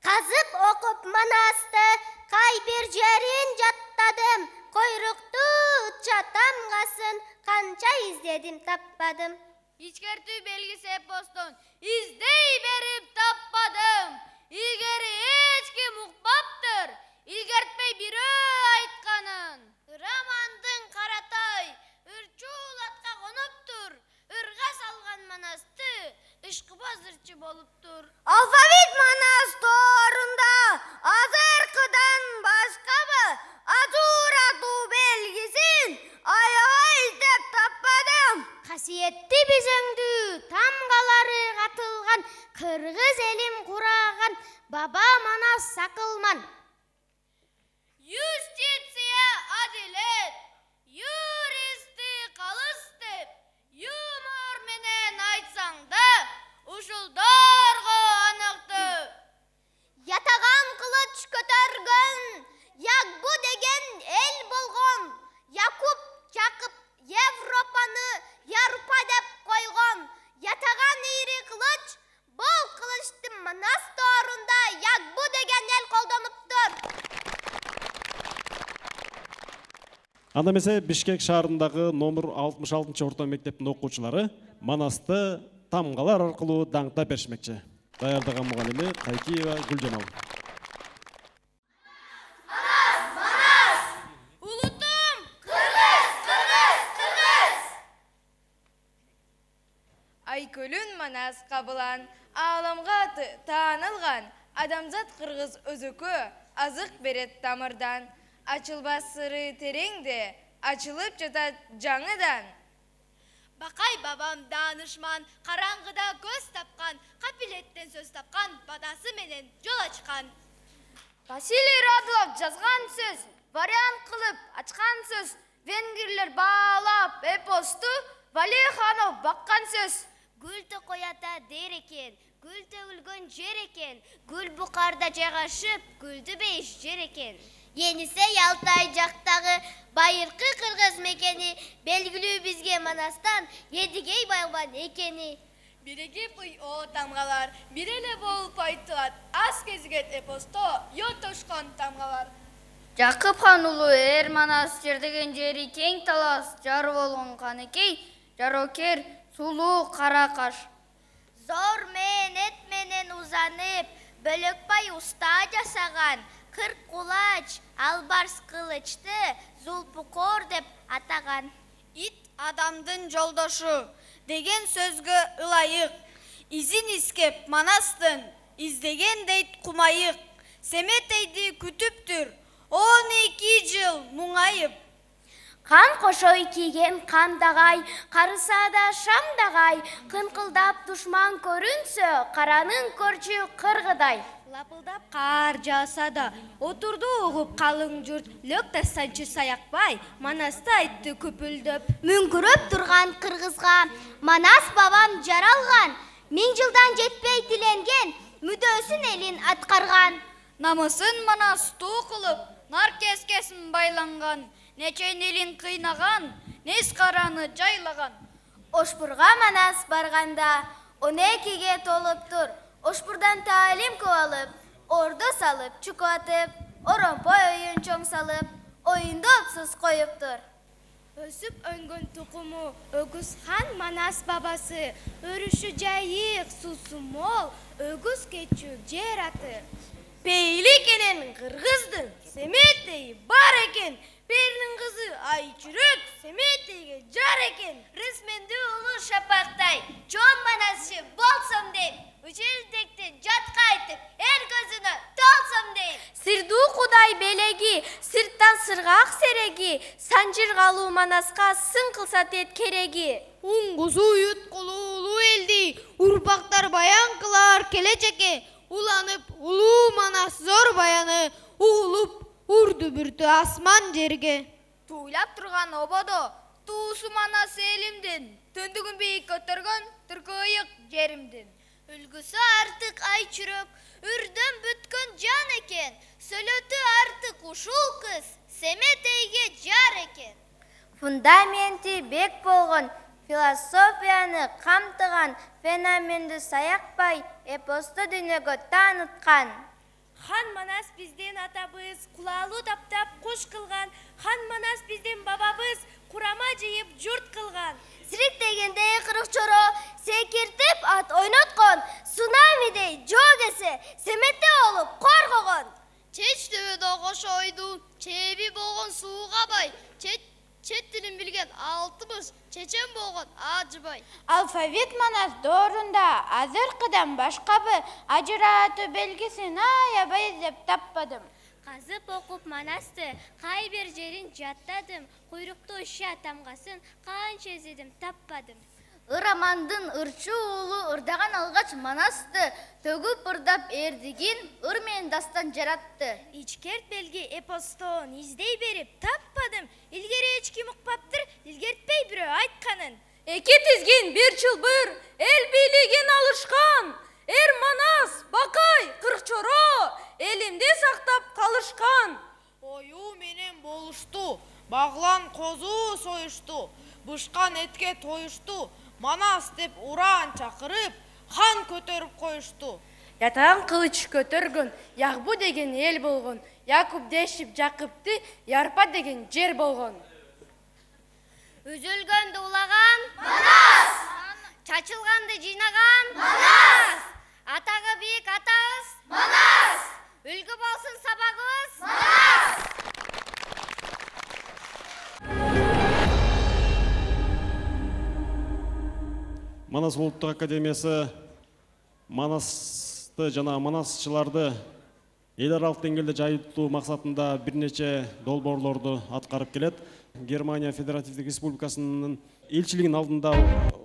Казып окуп Манасты, кай бир жерин жаттадым, койрукту утча тамгасын, канча издедим таппадым. Ичкертүү белгиси эпостон издей берип таппадым. Илгери эч ким укпаптыр, илгертпей бирөө айтканын. Рамандын каратай, ырчуулатка конуптур, ырга салган Манасты, ышкыбаз ырчы болуптур. Алфавит Манас тоорунда азыркыдан башкабы ажууратуу белгисин аябай издеп таппадым. Касиетти бизөңдү тамгалары катылган, кыргыз элим кураган баба Манас Сакылман. Юстиция адилет, юристи калыс деп, юмор менен айтсаң да, ушулдарга аныкты. Ятаган кылыч көтөргөн, Ягбу деген эл болгон, Якуб Жакып Европаны Ярпа деп койгон. Ятаган ири кылыч, бул кылычты Манас тоорунда Ягбу деген эл колдонуптур. Анда эмесе Бишкек шаарындагы номер 66 орто мектептин окуучулары Манасты тамгалар аркылуу даңктап беришмекчи. Даярдаган мугалими Кайкиева Гүлжамал. Улутум! Кыргыз, кыргыз, кыргыз! Айкөлүн Манас кабылан, ааламга таанылган, адамзат кыргыз өзөкө азык берет тамырдан. Ачылбас сыры тереңде, ачылып жатат жаңыдан. Бакай бабам данышман, караңгыда көз тапкан, капилеттен сөз тапкан, батасы менен жол ачкан. Василий Радулов жазган сөз, вариант кылып ачкан сөз, венгрлер баалап эпосту, Валиханов баккан сөз. Гүл коята дер экен, гүл төгүлгөн жер экен, гүл букарда жайгашып, гүлдү бейиш жер экен. Енисе Ялтай жактагы байыркы кыргыз мекени, белгилүү бизге Манастан Едигей байлган экени. Birigip o tamgalar, birele bol paytılat, az kezget eposto, yotoşkan tamgalar. Жақып хан ұлы әр манас жердеген жері кең талас, жар болған қанекей, жарокер, сулу, қара қаш. Зор менет менен узанып, бөлөкбай уста жасаған, қырк кулач, албарс кылычты, зулпукор деп атаған. Ит адамдын жолдошу деген сөзгө ылайык. Изин искеп манастын, издеген дейт кумайык. Семетейди күтүптүр, 12 жыл мұңайып. Қан қошой киген қандағай, қарысада шамдағай, қынқылдап дұшман көрінсі, қараның көрчі қырғыдай. Лапылдап қар жасада, отырды ұғып қалың жұрт, лөк тастанчы саяқпай, Манасты айтты көпілдіп. Мүңгіріп тұрған қырғызға, Манас бабам жаралған, 1000 жылдан жетпей тиленген, мүдөөсүн елін атқарған. Намысын Манас ту қылып, нар кескесін байланған, нечен елін қиынаған, нес қараны жайлаған. Ошпурға Манас барғанда, 12-ге толып тұр. Ошпурдан талим көалып, орды салып, чукатып, оромпой ойын чоң салып, ойынды отсыз қойып тұр. Өсіп өңгін тұқымы, өгіз хан Манас бабасы, өріші жайық, сусу мол, өгіз кетчүк жер атыр. Пейлі кенен қырғыздың, Семетей бар екен, перінің қызы Айчүрек, Семетейге жар екен. Рысменді ұлы шапақтай, Чон Манасшы болсам деп, Үчелдекті жатқа айтып, әр көзіні толсам деп. Сырду құдай белеги, сырттан сырғақ сереги, санжыр қалу Манасқа сын қылсат ет кереги. Уңғызу ұйытқылы ұлы елді, ұрпақтар баян қылар келечеке, уланып, ұлы Манас зор баяны, уғылып, урду бүрті асман жерге. Туйлап тұрған ободо, туысы Манас елімден, түндігін бейік көтірген, түркөйік жерімден. Үлгісі артық Айчүрек, үрден бүткін жан екен, сөйлөті артық ұшыл қыз, Семетейге жар екен. Фундаменті бек болған, философияны қамтыған, феноменді саяқпай, эпосты дүниеге танытқан. Хан Манас бізден атабыз, құлалу таптап қош қылған, Хан Манас бізден бабабыз, құрама жиып жұрт қылған. Сирик дегенде қырық чоро, секертіп ат ойнатқан, цунамидей жогесі, Семете олып қорғыған. Чеч төбеді қош ойду, чеби болған суға бай, чет тілін білген алтымыз, чечен болған ажыбай. Алфавит Манас doğrunda azır қыдан башқабы, ажырату белгісін аябай іздеп таппадым. Қазып оқып Манасты, қай бер жерін жаттадым, құйрықты ұша тамғасын, қанша іздедім таппадым. Ырамандын ырчы ұлы ырдаған алғач Манасты, төгіп ырдап ердігін ырмен дастан жаратты. Ичкерт белге эпостон издей беріп таппадым, илгері ечкім ұқпаптыр, илгертпей бірі айтқанын. Эки тізген бір чылбыр, ел билеген алышқан, Эр Манас, Бакай, Қырықчоро, елімде сақтап қалышқан. Ойу менен болушту, бағлан қозу сойышту, бұшқан етке тойышту, Манас деп уран чақырып, хан көтеріп қойышту. Ятан қылыч көтөргөн, Яғбу деген ел болған, Якуб дешіп Жақыпты, Ярпа деген жер болған. Үзілгенді улаған Манас! Чачылғанды жинаған Манас! Атағы биік атағыз Манас! Үлгі болсын сабағыз Манас! Манас ұлттық академиясы Манасты жана Манасчыларды еларалық деңгейде жайылтуу мақсатында бірнеше долбоорлорду аткарып келет. Германия Федеративдик Республикасынын элчилигинин алдында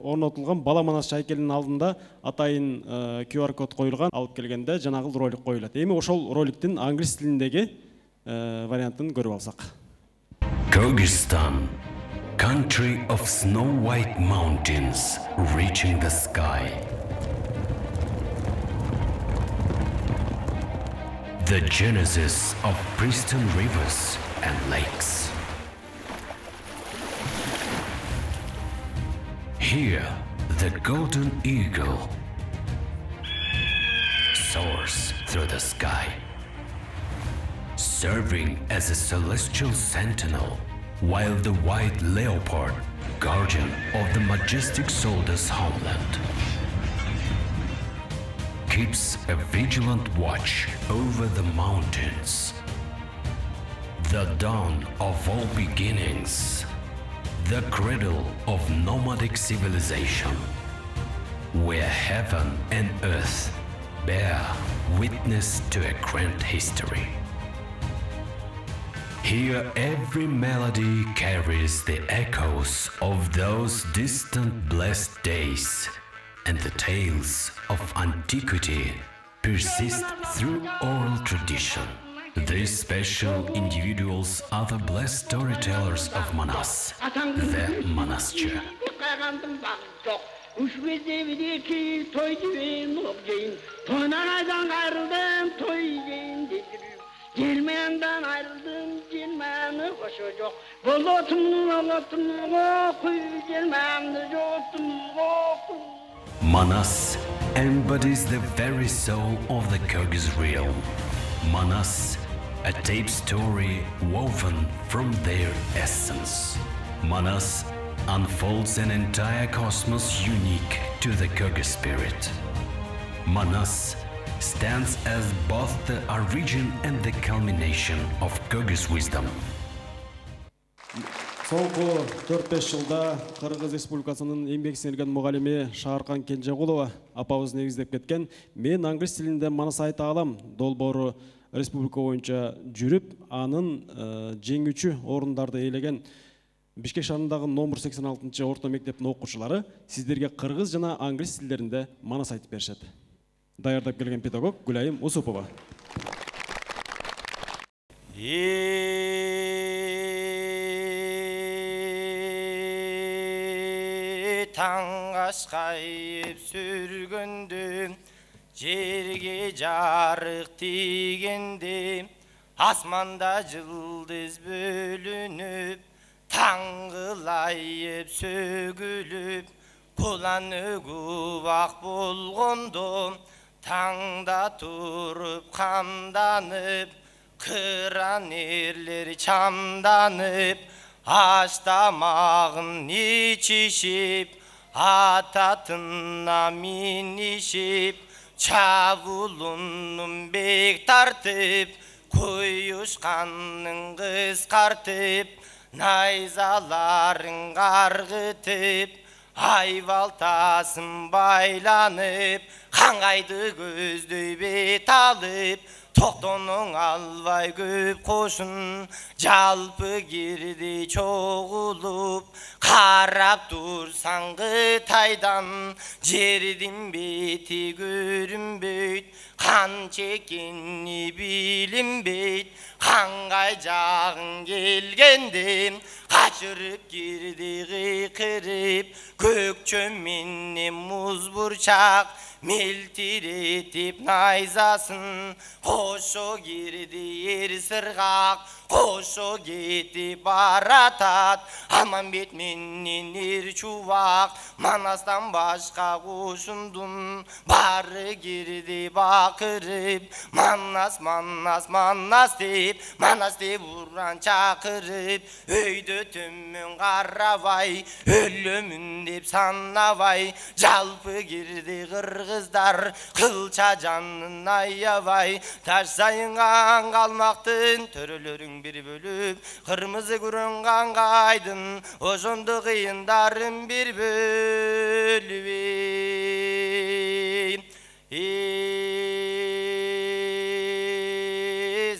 орнотулган бала Манас шайкелинин алдында атайын QR код коюлган, алып келгенде жанагыл ролик коюлат. Эми ошол роликтин англис тилиндеги вариантын көрүп алсак. Kyrgyzstan, country of snow-white mountains reaching the sky. The genesis of pristine rivers and lakes. Here, the golden eagle soars through the sky, serving as a celestial sentinel, while the white leopard, guardian of the majestic Solda's homeland, keeps a vigilant watch over the mountains. The dawn of all beginnings, the cradle of nomadic civilization, where heaven and earth bear witness to a grand history. Here every melody carries the echoes of those distant blessed days, and the tales of antiquity persist through oral tradition. These special individuals are the blessed storytellers of Manas, the Manasçı. Girmeğinden ayrıldım, girmeğini hoşu yok. Bolotumunu okuyu, girmeğini yoktum oku. Manas embodies the very soul of the Kyrgyz realm. Manas, a tape story woven from their essence. Manas unfolds an entire cosmos unique to the Kyrgyz spirit. Manas stands as both the origin and the culmination of Kyrgyz wisdom. Соңғы 4-5 жылда Қырғыз Республикасының еңбек сіңірген мұғалімі Шааркан Кенжеғулова апабыз негіздеп кеткен «Мен англис тілінде Манас айта алам» долбоору республика боюнча жүрүп, анын жеңүүчү орундарды ээлеген Бишкек шаарындагы номер 86 орто мектептин окуучулары сиздерге кыргыз жана англис тилдеринде Манас айтып беришет. Даярдап келген педагог Гүлайым Усупова. Таң кашкайып сүргөндө, жерге жарык тийгенде, асманда жылдыз бөлүнүп, таңгылайып сөгүлүп, кулан өгүп ак болгондо, таңда туруп камданып, кыран эрлер чамданып, аш тамагын ичишип, ататына минишип, чабулунун бек тартып, коюшканын кыскартып, найзаларын каргытып, айбалтасын байланып, каңгайды көздөй бет алып, токтонуң албай көп кошун, жалпы кирди чогулуп, карап турсаң Кытайдан, жердин бети көрүнбөйт, канча экени билинбейт, кангай жагың келгенде, качырып кирди кыйкырып, көкчө менен муз бурчак, мелтиретип найзасын, кошо кирди ер сыргак, кошо кетип баратат, Аманбет менен эр чубак, Манастан башка кушундун баары кирди бакырып, Манас, Манас, Манас деп уран чакырып, өйдө төмөн карабай, өлөмүн деп санабай, жалпы кирди кыргыздар, кылча жанын аябай, таш сайынган калмактын төрөлөрүң бир бөлүп, кырмызы көрүнгөн кайдын, ошондо кыйындарын бир бөлүп.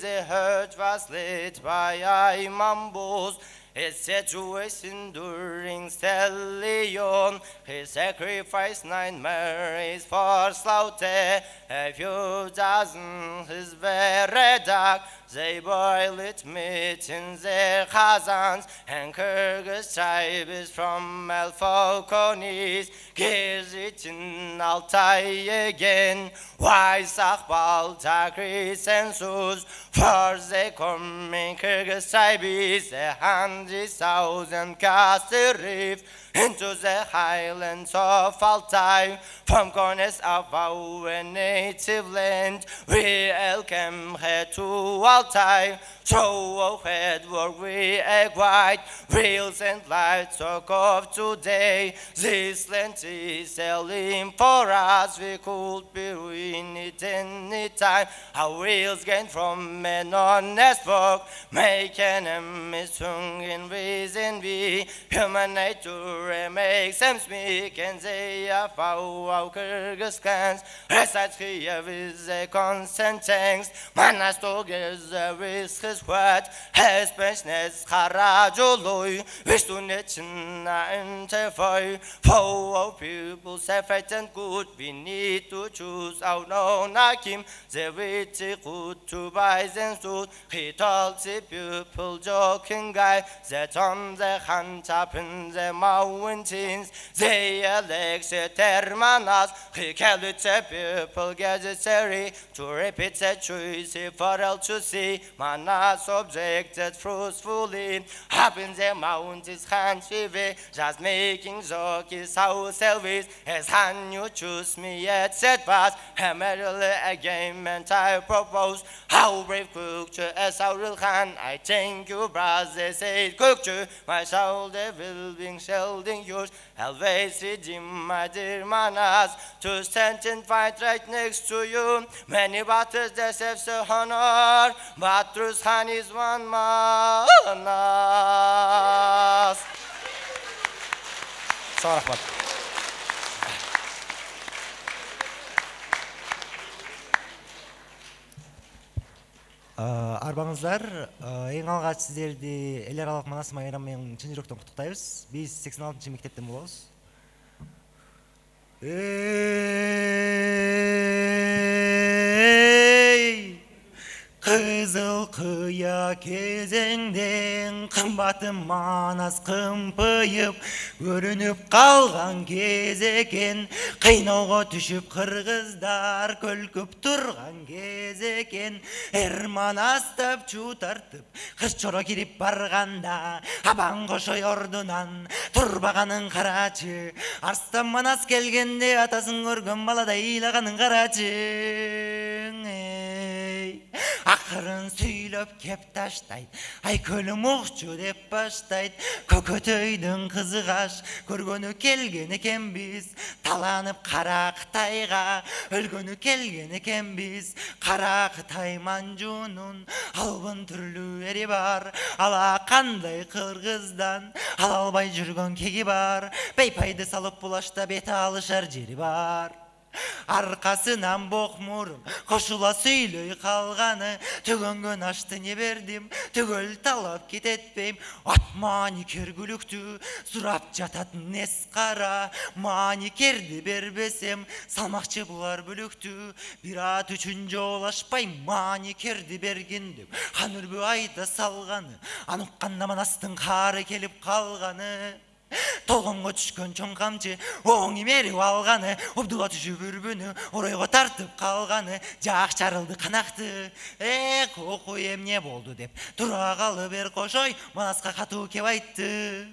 The hurt was lit by Ayman Boz, his situation during stallion, he sacrificed 9 Marys for slaughter, a few dozen his beredak, they boil it meat in their khazans, and Kyrgyz tribes from Alfokonis gives it in Altai again. Vaysak balta krisensus, for the coming Kyrgyzstan bize 100,000 cast the reef into the highlands of Altai, from corners of our native land. We welcome her to Altai, so ahead work we white rails and lights talk of today. This land is selling for us, we could be ruined it any time. Our wheels gain from men honest folk, make enemies hungry reason we human nature makes them speak, and they are our Kyrgyzstans. Recites here with a constant thanks. Manas together with his word, his business Karajului, wish to Nechina interfere. For our people, separate and good, we need to choose our own Hakim. The witty good to buy and suit. He told the people joking guy that on the hunt up in the mountains, they elected Hermanas. He called the people gazetary to repeat the choice for all to see. Manas objected fruitfully. Up in the mountains, hands we just making jokes how selfish as hand you choose me yet said fast. Merely a game and I propose how brave culture as our real hand. I thank you, brother, said culture. My shoulder will be shielding yours. Always redeem my dear Manas to stand and fight right next to you. Many battles deserve so honor, but truth hand is one Manas. Sağ ol. Арбаңыздар, ең алғаш сіздерді эл аралык Манас майрамымен чын жүректен құттықтаймыз. Біз 86-ші мектептен боламыз. Қызыл қия кезеңден қымбатым Манас қымпайып көрініп қалған кез екен. Қинауға түшіп қырғыздар көлкіп тұрған кез екен. Манастап чу тартып қыз чора кирип барғанда, абан қошой ордунан тұрбағанын қарачы. Арыстан Манас келгенде атасын көрген балада илағанын қарачы. Ақырын сөйлеп кеп таштайды, ай көлім ұқчу деп баштайды. Көкөтөйдің қызығаш көргөнү келген екен біз, таланып қара Қытайға өлгөнү келген екен біз. Қара Қытай манжунун албын түрлі ери бар, ала қандай қырғыздан ала албай жүрген кегі бар. Бейпайды салып булашта беті алышар жері бар. Арқасынан боқ мұрын қошыла сөйлей қалғаны, төгөнгөн ашты не бердім, түгел талап кететпейм. Ат маникер күлікті сұрап жататын нес қара, маникерді бербесем салмақчы бұлар бүлікті. Bir at üçün жолашпай маникерді бергендім, хан үрбі айда салғаны, аныққанда Манастың қары келіп қалғаны. Толғынға түшкен чоң қамчы оңи меріп алғаны, обдуға түшіп үрбіні орайға тартып қалғаны. Жақ чарылды қанақты, оқу емне болды деп тұра қалып қошой Манасқа қату кеп айтты.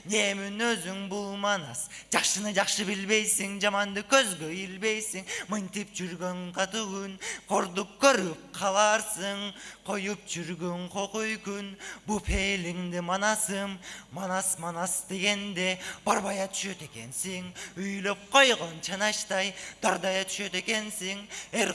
Немін өзің бұл Манас, жақшыны жақшы білбейсің, жаманды көзгө илбейсің. Мынтип жүргөн қатуын қордып көріп қаларсың, қойып жүргөн қоқой күн бұ пейліңді Манасым. Манас Манас дегенде барбая түшөт екенсің, үйліп қойған чанаштай дардая түшөт екенсің.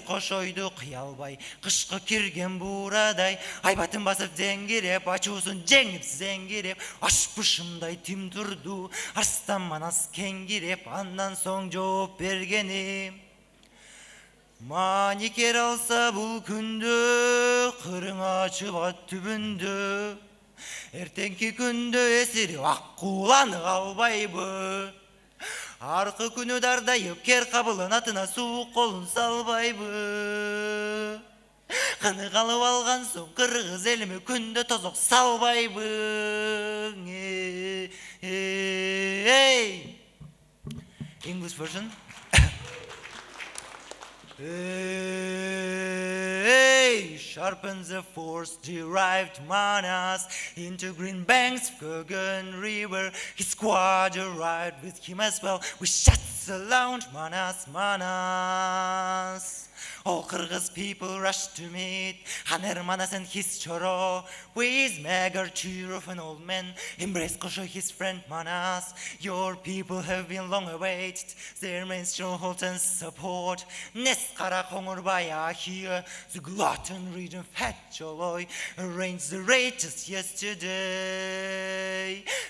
Қошойды қиялбай қышқы кірген бурадай, айбатын басып зеңгереп, ачусын жеңіп зеңгереп, ашпышымдай тим тұрду Арыстан Манас кеңгереп, андан соң жооп бергени. Маникер алса бұл күнді қырың ачып ат түбүндө, эртеңки күндө эсири аккууланы калбайбы. Аркы күнү дардайып кер кабылын атына суук колун салбайбы. Қаны қалып алған соң қырғыз еліме күнді тозық салбайбы. English version. Hey, sharpen the force derived manas into green banks, Kogan River. His squad arrived with him as well. We shut the lounge, manas, manas. All Kyrgyz people rushed to meet Haner Manas and his choro. With Megar Chirov and old men embraced Kosho, his friend Manas. Your people have been long awaited, their main stronghold and support. Neskara Kongurbaya here, the glutton region Fat Joloi arranged the rages yesterday.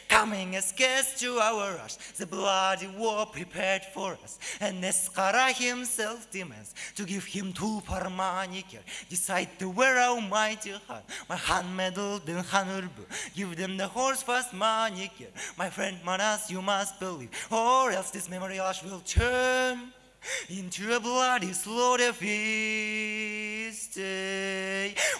Coming as guests to our rush, the bloody war prepared for us. And Neskara himself demands to give him two parmaniker, decide to wear almighty hand. My hand medal, then Hanurbu, give them the horse fast maniker. My friend Manas, you must believe, or else this memory ash will turn into a bloody slaughter feast.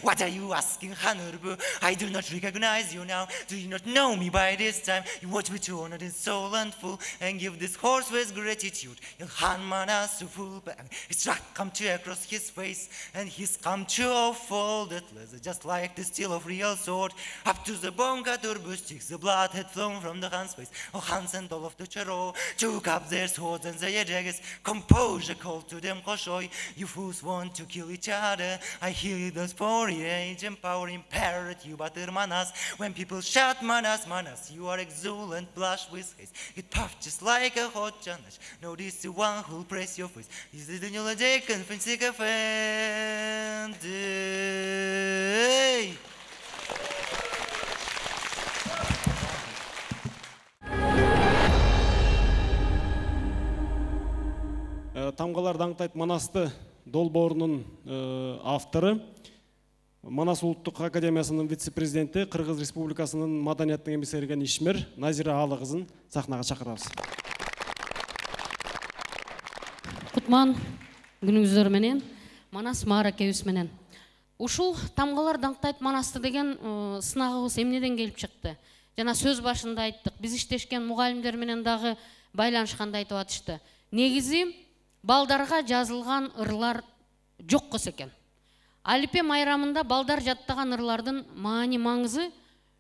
What are you asking, Hanurbu? I do not recognize you now. Do you not know me by this time? You watch me to honor this soul and full, and give this horse with gratitude. Ilhan Manas to full back. His track come to across his face, and his come to folded leather, just like the steel of real sword. Up to the bonga turbu sticks, the blood had flown from the Han's face. Oh, Hans and all of the Charo took up their swords and their daggers. Composure called to them, Koshoy. You fools want to kill each other. I hear the spory age and power imperative you, but Manas. When people shout Manas, Manas, you are exuberant, blush with haste. It puffed just like a hot janash. Notice the one who'll press your face. Is it the new Jacob and Sycophant? Тамгалар даңқтайт Манасты долбоорунун автору, Манас Улуттук Академиясынын вице-президенти, Кыргыз Республикасынын маданияттын эмгек ишмер Назира Алы кызын сахнага чакырабыз. Кутман күнүңүздөр менен, Манас мааракебиз менен. Ушул Тамгалар даңктайт Манасты деген сынагыбыз эмнеден келип чыкты? Жана сөз башында айттык, биз иштешкен мугалимдер менен дагы байланышканда айтып атышты. Негизи балдарга жазылган ырлар жок кыз экен. Алипе майрамында балдар жаттаган ырлардын маани маңызы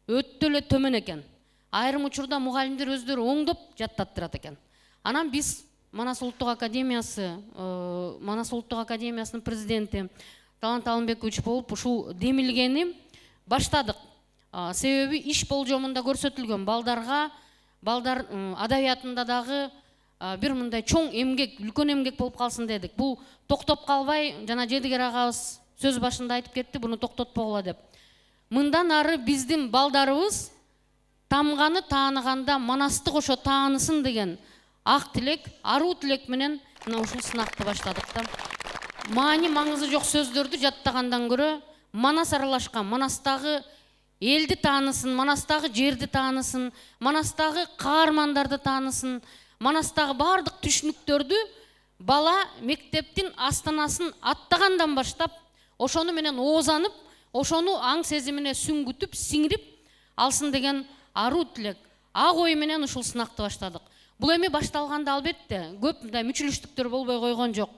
өтө эле төмөн экен. Айрым учурда мугалимдер өздөрү оңдоп жаттаттырат экен. Анан биз Манас Улуттук Академиясынын президенти Талант Алымбекович болуп ушул демилгени баштадык. Себеби иш болжомунда көрсөтүлгөн балдар адабиятында дагы бир мындай чоң эмгек, үлкөн эмгек болуп калсын дедик. Бул токтоп калбай, жана Жедигер агабыз сөз башында айтып кетти, буну токтотпогула деп. Мындан ары биздин балдарыбыз тамганы тааныганда Манасты кошо таанысын деген ак тилек, аруу тилек менен мына ушул сынакты баштадык да. Маани маңызы жок сөздөрдү жаттагандан көрө Манас аралашкан, Манастагы элди таанысын, Манастагы жерди таанысын, Манастагы каармандарды таанысын, Манастагы бардык түшүнүктөрдү бала мектептин астанасын аттагандан баштап, ошону менен оозанып, ошону аң сезимине сүңгүтүп, сиңирип алсын деген аруу тилек, ак ой менен ушул сынакты баштадык. Бул эми башталганда албетте көп мындай мүчүлүштүктөр болбой койгон жок.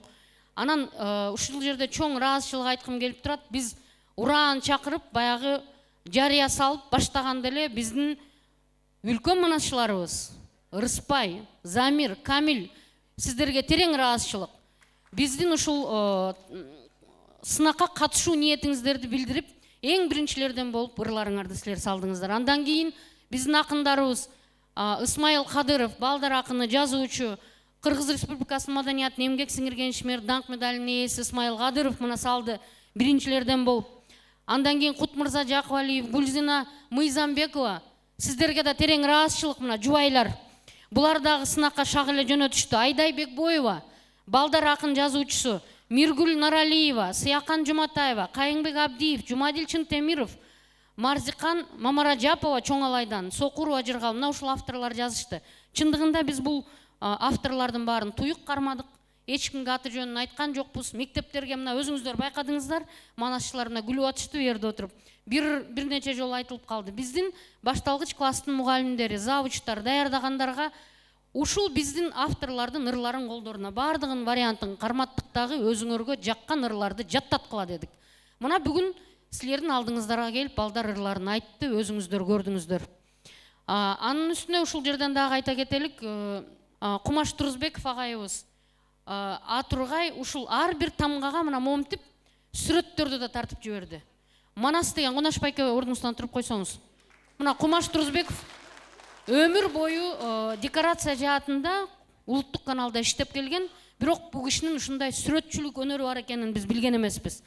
Анан ушул жерде чоң ыраазычылык айткым келип турат. Биз ураан чакырып, баягы жарыя салып баштаганда эле биздин үлкөн манасчыларыбыз Рыспай, Замир, Камил, сиздерге терең ыраазычылык. Биздин ушул сынакка катышуу ниетиңиздерди билдирип, эң биринчилерден болуп ырларыңарды силер салдыңыздар. Андан кийин биздин акындарыбыз Исмаил Кадыров, балдар акыны, жазуучу, Кыргыз Республикасынын маданиятын эмгек сиңирген ишмер, даңк медалинин ээси Исмаил Кадыров мына салды биринчилерден болуп. Андан кийин Кутмырза Жакыбалиев, Гүлзина Мыйзамбекова, сиздерге да терең ыраазычылык мына жубайлар. Булар дагы сынакка шак эле жөнөтүштү. Айдай Бекбоева, балдар акын жазуучусу, Миргүл Наралиева, Сыякан Жуматаева, Кайыңбек Абдиев, Жумадил Чынтемиров, Марзикан Мамаражапова Чоңалайдан, Сокурова Жыргал, мына ушул авторлор жазышты. Чындыгында биз бул авторлордун баарын туюк кармадык. Эч кимге аты жөнүн айткан жокпуз. Мектептерге мына өзүңүздөр байкадыңыздар, манасчылар мына күлүп атышты бу жерде отуруп. Бир нече жолу айтылып калды. Биздин башталгыч класстын мугалимдери, завучтар даярдагандарга ушул биздин авторлардын ырларын колдоруна бардыгын вариантын карматтыктагы өзүңөргө жаккан ырларды жаттаткыла дедик. Мына бүгүн силердин алдыңыздарга келип балдар ырларын айтты, өзүңүздөр көрдүңүздөр. Анын үстүнө ушул жерден дагы айта кетелик, Кумаш Турузбеков агайыбыз Атургай ушул ар бир тамгага мына момтип сүрөттөрдү да тартып жиберди. Манас деген Кунаш байке ордуңуздан туруп койсоңуз. Мына Кумаш Турузбеков өмүр бою декорация жаатында улуттук каналда иштеп келген, бирок бул кишинин ушундай сүрөтчүлүк өнөрү бар экенин биз билген эмеспиз.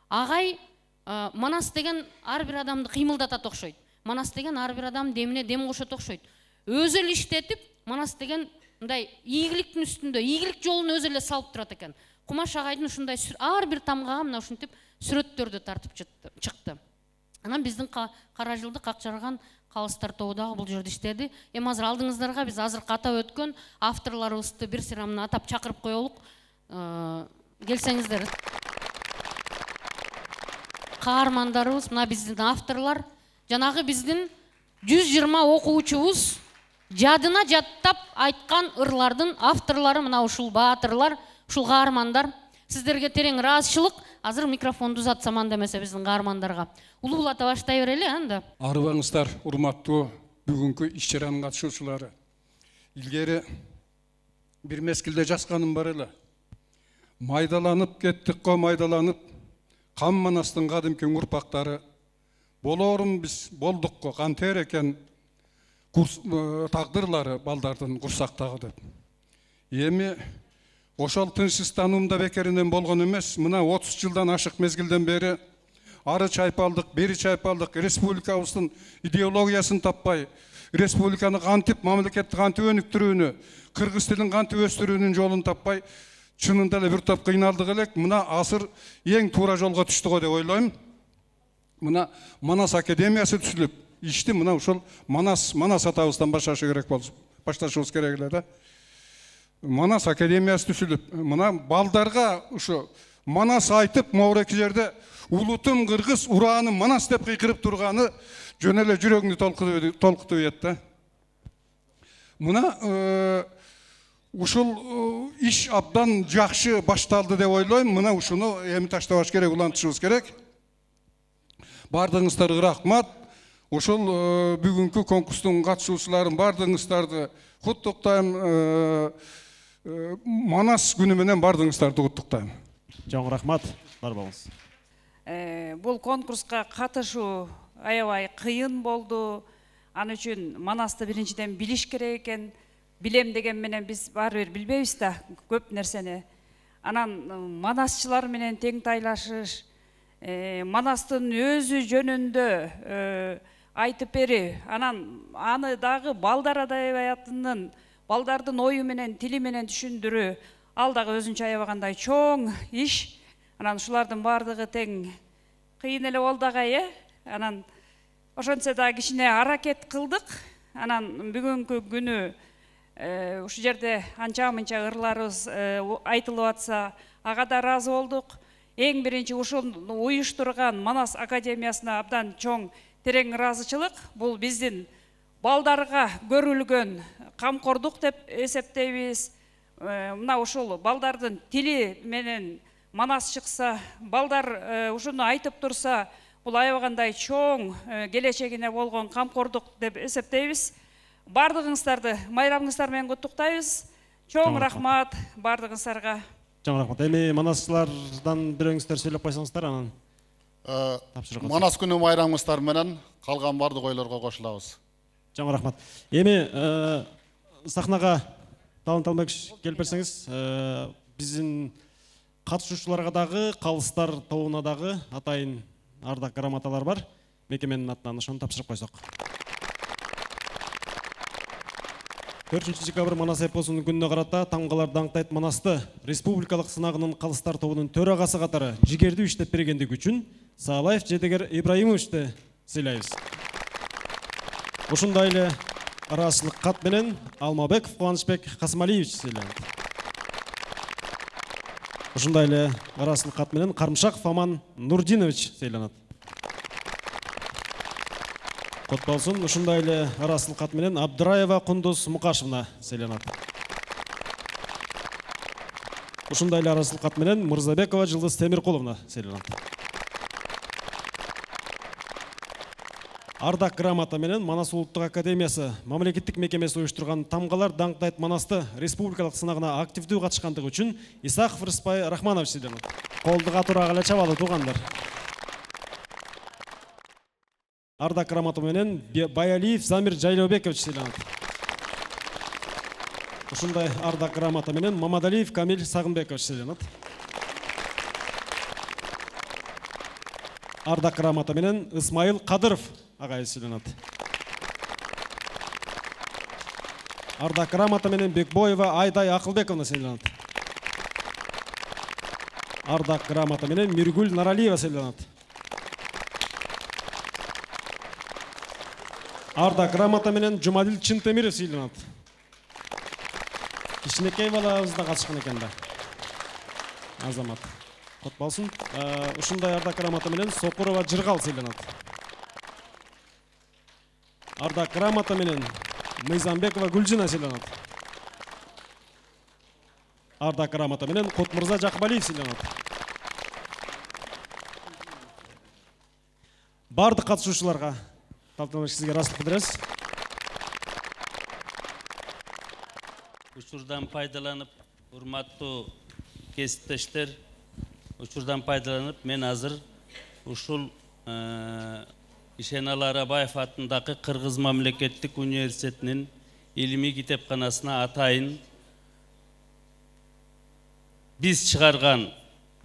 Агай Манас деген ар бир адамды кыймылдатат окшойт. Манас деген ар бир адам демине дем кошот окшойт. Өзү эле иштетип, Манас деген мындай ийгиликтин үстүндө, ийгилик жолун өзү эле салып турат экен. Кумаш агайдын ушундай ар бир тамгага мына ушинтип сүрөттөрдү тартып чыкты. Анан биздин кара жылды какчарган калыстар тобу дагы бул жерде иштеди. Эми азыр алдыңыздарга биз азыр атап өткөн авторлорубузду бир сыйрамына атап чакырып коелук. Келсеңиздер. Каармандарыбыз, мына биздин авторлар, жанагы биздин 120 окуучубуз жадына жаттап айткан ырлардын авторлору мына ушул баатырлар, ушул каармандар. Сиздерге терең ыраазычылык. Азыр микрофонду узатсам анда эмесе биздин каармандарга. Улуулата баштай берели анда. Арыбаңыздар, урматтуу бүгүнкү иш-чаранын катышуучулары. Илгери бир мезгилде жазганым бар эле. Майдаланып кеттик го, майдаланып, кам Манастын кадимки урпактары. Болорун биз болдук го, кантер экен тагдырлары балдардын курсактагы деп. Эми ошол тынчсыздануумда бекеринен болгон эмес, мына 30 жылдан ашык мезгилден бери ары чайпалдык, бери чайпалдык, республикабыздын идеологиясын таппай, республиканы кантип, мамлекетти кантип өнүктүрүүнү, кыргыз тилин кантип өстүрүүнүн жолун таппай, чынында эле бир топ кыйналдык элек. Мына азыр эң туура жолго түштү го деп ойлойм. Мына Манас академиясы түзүлүп, ишти мына ушул Манас атабыздан башташыбыз керек эле да. Манас академиясы түзүлүп, мына балдарга ушу Манас айтып, могуреки жерде улутум кыргыз, урааным Манас деп кыйкырып турганы жөн эле жүрөгүңдү толкутуп ийет да. Мына ушул иш абдан жакшы башталды деп ойлойм. Мына ушуну эми таштабаш керек, улантышыбыз керек. Бардыгыңыздарга рахмат. Ушул бүгүнкү конкурстун катышуучуларын бардыгыңыздарды куттуктайм. Манас күнү менен бардыгыңыздарды куттуктайм. Чоң рахмат. Бар болуңуз. Бул конкурска катышуу аябай кыйын болду. Аны үчүн Манасты биринчиден билиш керек экен. Билем деген менен биз баары бир билбейбиз да көп нерсени. Анан манасчылар менен тең тайлашыш, Манастын өзү жөнүндө айтып бери, анан аны дагы балдар адабиятынын, балдардын ою менен, тили менен түшүндүрүү, ал дагы өзүнчө аябагандай чоң иш. Анан ушулардын баардыгы тең кыйын эле болду агай, Анан ошончо да кичине аракет кылдык. Анан бүгүнкү күнү ушу жерде анча-мынча ырларыбыз айтылып атса, ага да ыраазы болдук. Эң биринчи ушуну уюштурган Манас академиясына абдан чоң терең ыраазычылык. Бул биздин балдарга көрүлгөн камкордук деп эсептейбиз. Мына ушул балдардын тили менен Манас чыкса, балдар ушуну айтып турса, бул аябагандай чоң келечегине болгон камкордук деп эсептейбиз. Бардыгыңыздарды майрамыңыздар менен куттуктайбыз. Чоң рахмат бардыгыңыздарга. Чоң рахмат. Эми манасчылардан бирөөңүздөр сөйлөп койсоңуздар, анан тапшырып. Манас күнү майрамыңыздар менен калган бардык ойлорго кошулабыз. Чоң рахмат. Эми сахнага Талын Талмекович келип берсеңиз, биздин катышуучуларга дагы, калыстар тобуна дагы атайын ардак грамоталар бар. Мекеменин атынан ошону тапшырып койсок. 4 декабрь Манас эпосунун күнүнө карата тамгалар даңктайт Манасты республикалык сынагынын калыстар тобунун төрагасы катары жигердүү иштеп бергендиги үчүн Саалаев Жетегер Ибраимовичти сыйлайбыз. Ушундай эле ыраазычылык кат менен Алмабеков Кубанычбек Касымалиевич сыйланат. Ушундай эле ыраазычылык кат менен Карымшаков Аман Нурдинович сыйланат. Кот болсун. Ушундай эле арасыл кат менен Абдыраева Кундуз Мукашевна селенат. Ушундай эле арасыл кат менен Мырзабекова Жылдыз Темиркуловна селенат. Ардак грамота менен Манас улуттук академиясы мамлекеттик мекемеси уюштурган Тамгалар даңктайт Манасты республикалык сынагына активдүү катышкандыгы үчүн Исаков Рыспай Рахманович селенат. Колду катуураак эле чабалы туугандар. Ардак грамота менен Баялиев Замир Жайлообекович селенат. Ушундай ардак грамота менен Мамадалиев Камил Сагынбекович селенат. Ардак грамота менен Исмаил Кадыров агай селенат. Ардак грамота менен Бекбоева Айдай Акылбековна селенат. Ардак грамота менен Миргүл Наралиева селенат. Ардак грамота менен Жумадил Чынтемиров селенат. Кичинекей балабыз да катышкан экен да. Азамат. Кот болсун. Ушундай ардак грамота менен Сокурова Жыргал селенат. Ардак грамота менен Мыйзамбекова Гүлжина селенат. Ардак грамота менен Котмырза Жакбалиев селенат. Бардык катышуучуларга Талтаныш сизге ыраазычылык билдиребиз. Учурдан пайдаланып, урматтуу кесиптештер, учурдан пайдаланып, мен азыр ушул Ишеналы Арабаев атындагы Кыргыз мамлекеттик университетинин илимий китепканасына атайын биз чыгарган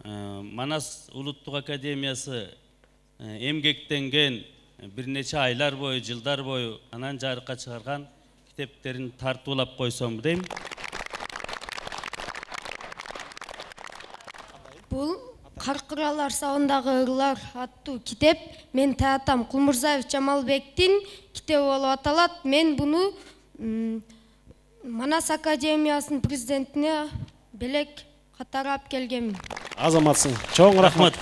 Манас улуттук академиясы эмгектенген бир нече айлар бою, жылдар бою анан жарыкка чыгарган китептерин тартуулап койсом дейм. Бул Каркыралар сабындагы ырлар аттуу китеп мен таатам Кулмурзаев Жамалбектин китеби болуп аталат. Мен буну Манас академиясынын президентине белек катары алып келгенмин. Азаматсың. Чоң рахмат.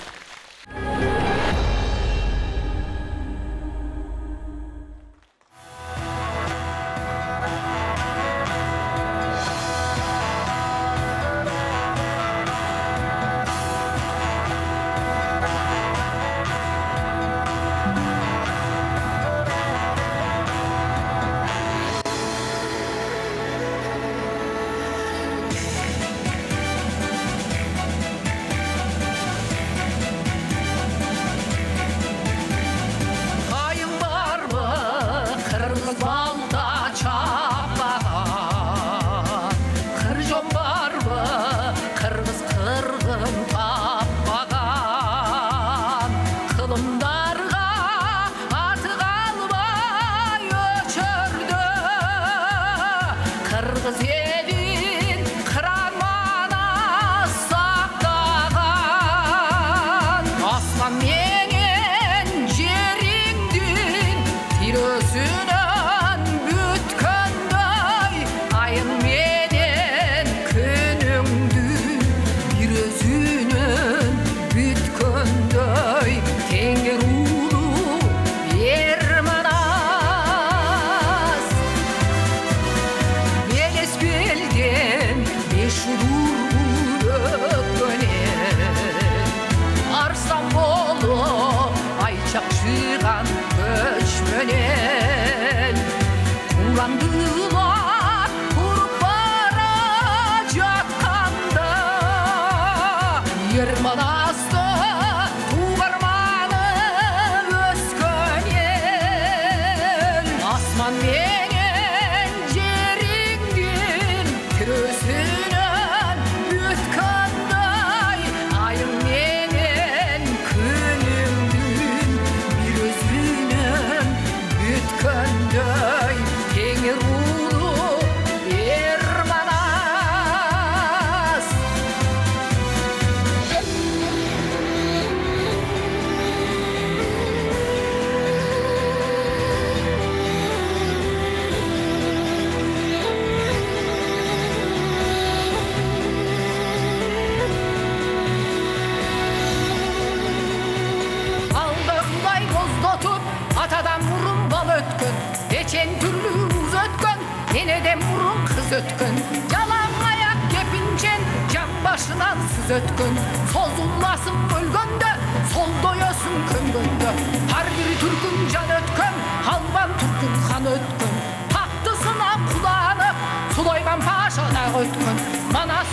өткөн, эчен түрлүү уз өткөн, энеден мурун кыз өткөн, жалаң аяк кепинчен жан башынан сыз өткөн, созуласың өлгөндө, солдоёсуң көнгөндө, ар бир түркүн жан өткөн, албан түркүн хан өткөн, тактысына куланып, Сулайман Паша да өткөн, Манас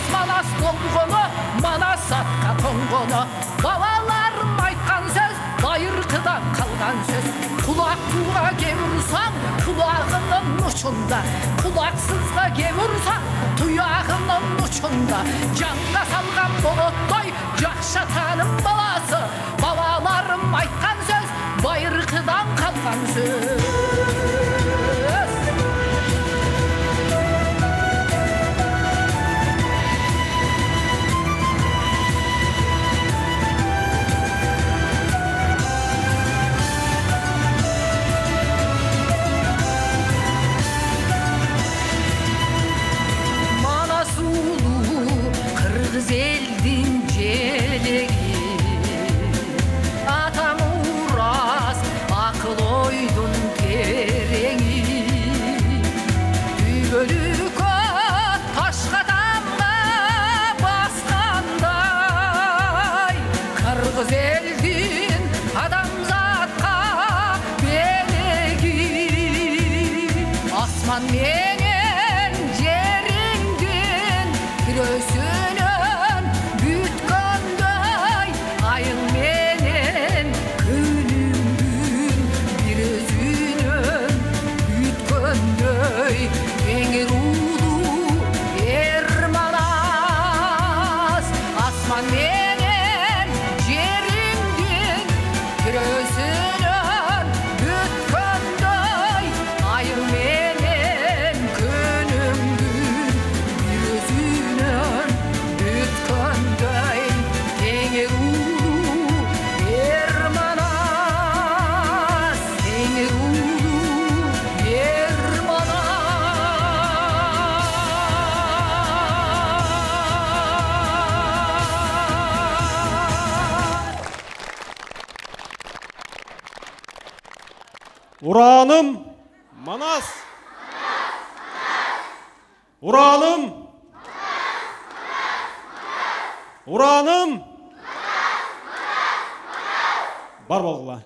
болгону, Манас атка тоңгону, бабаларым айткан сөз, байыркыдан калган сөз, кулак туга кеп урсаң, кулагынын учунда, кулаксызга кеп урсаң, туягынын учунда, жанга салган болоттой, жакшатанын баласы, бабаларым айткан сөз, байыркыдан калган сөз. Kırgız eldin jelegi, atam Uras, akıl oydun tereği, tübölük o taşka damga baskanday, Kırgız eldin adamzatka belegi, asman menen jeringdin kirösünün bütkönдөй, ayın menen күнүңдүн bir өзүнөн bütkönдөй, эңир уулуу эр Манас, асман менен жериңдин күрөсүнөн бүткөндөй, айың менен күнүңдүн bir өзүнөн бүткөндөй, эңир уулуу эр Манас, эңир уулуу эр Манас. Uranım Manas. Uranım. Uranım. Бар болғыла.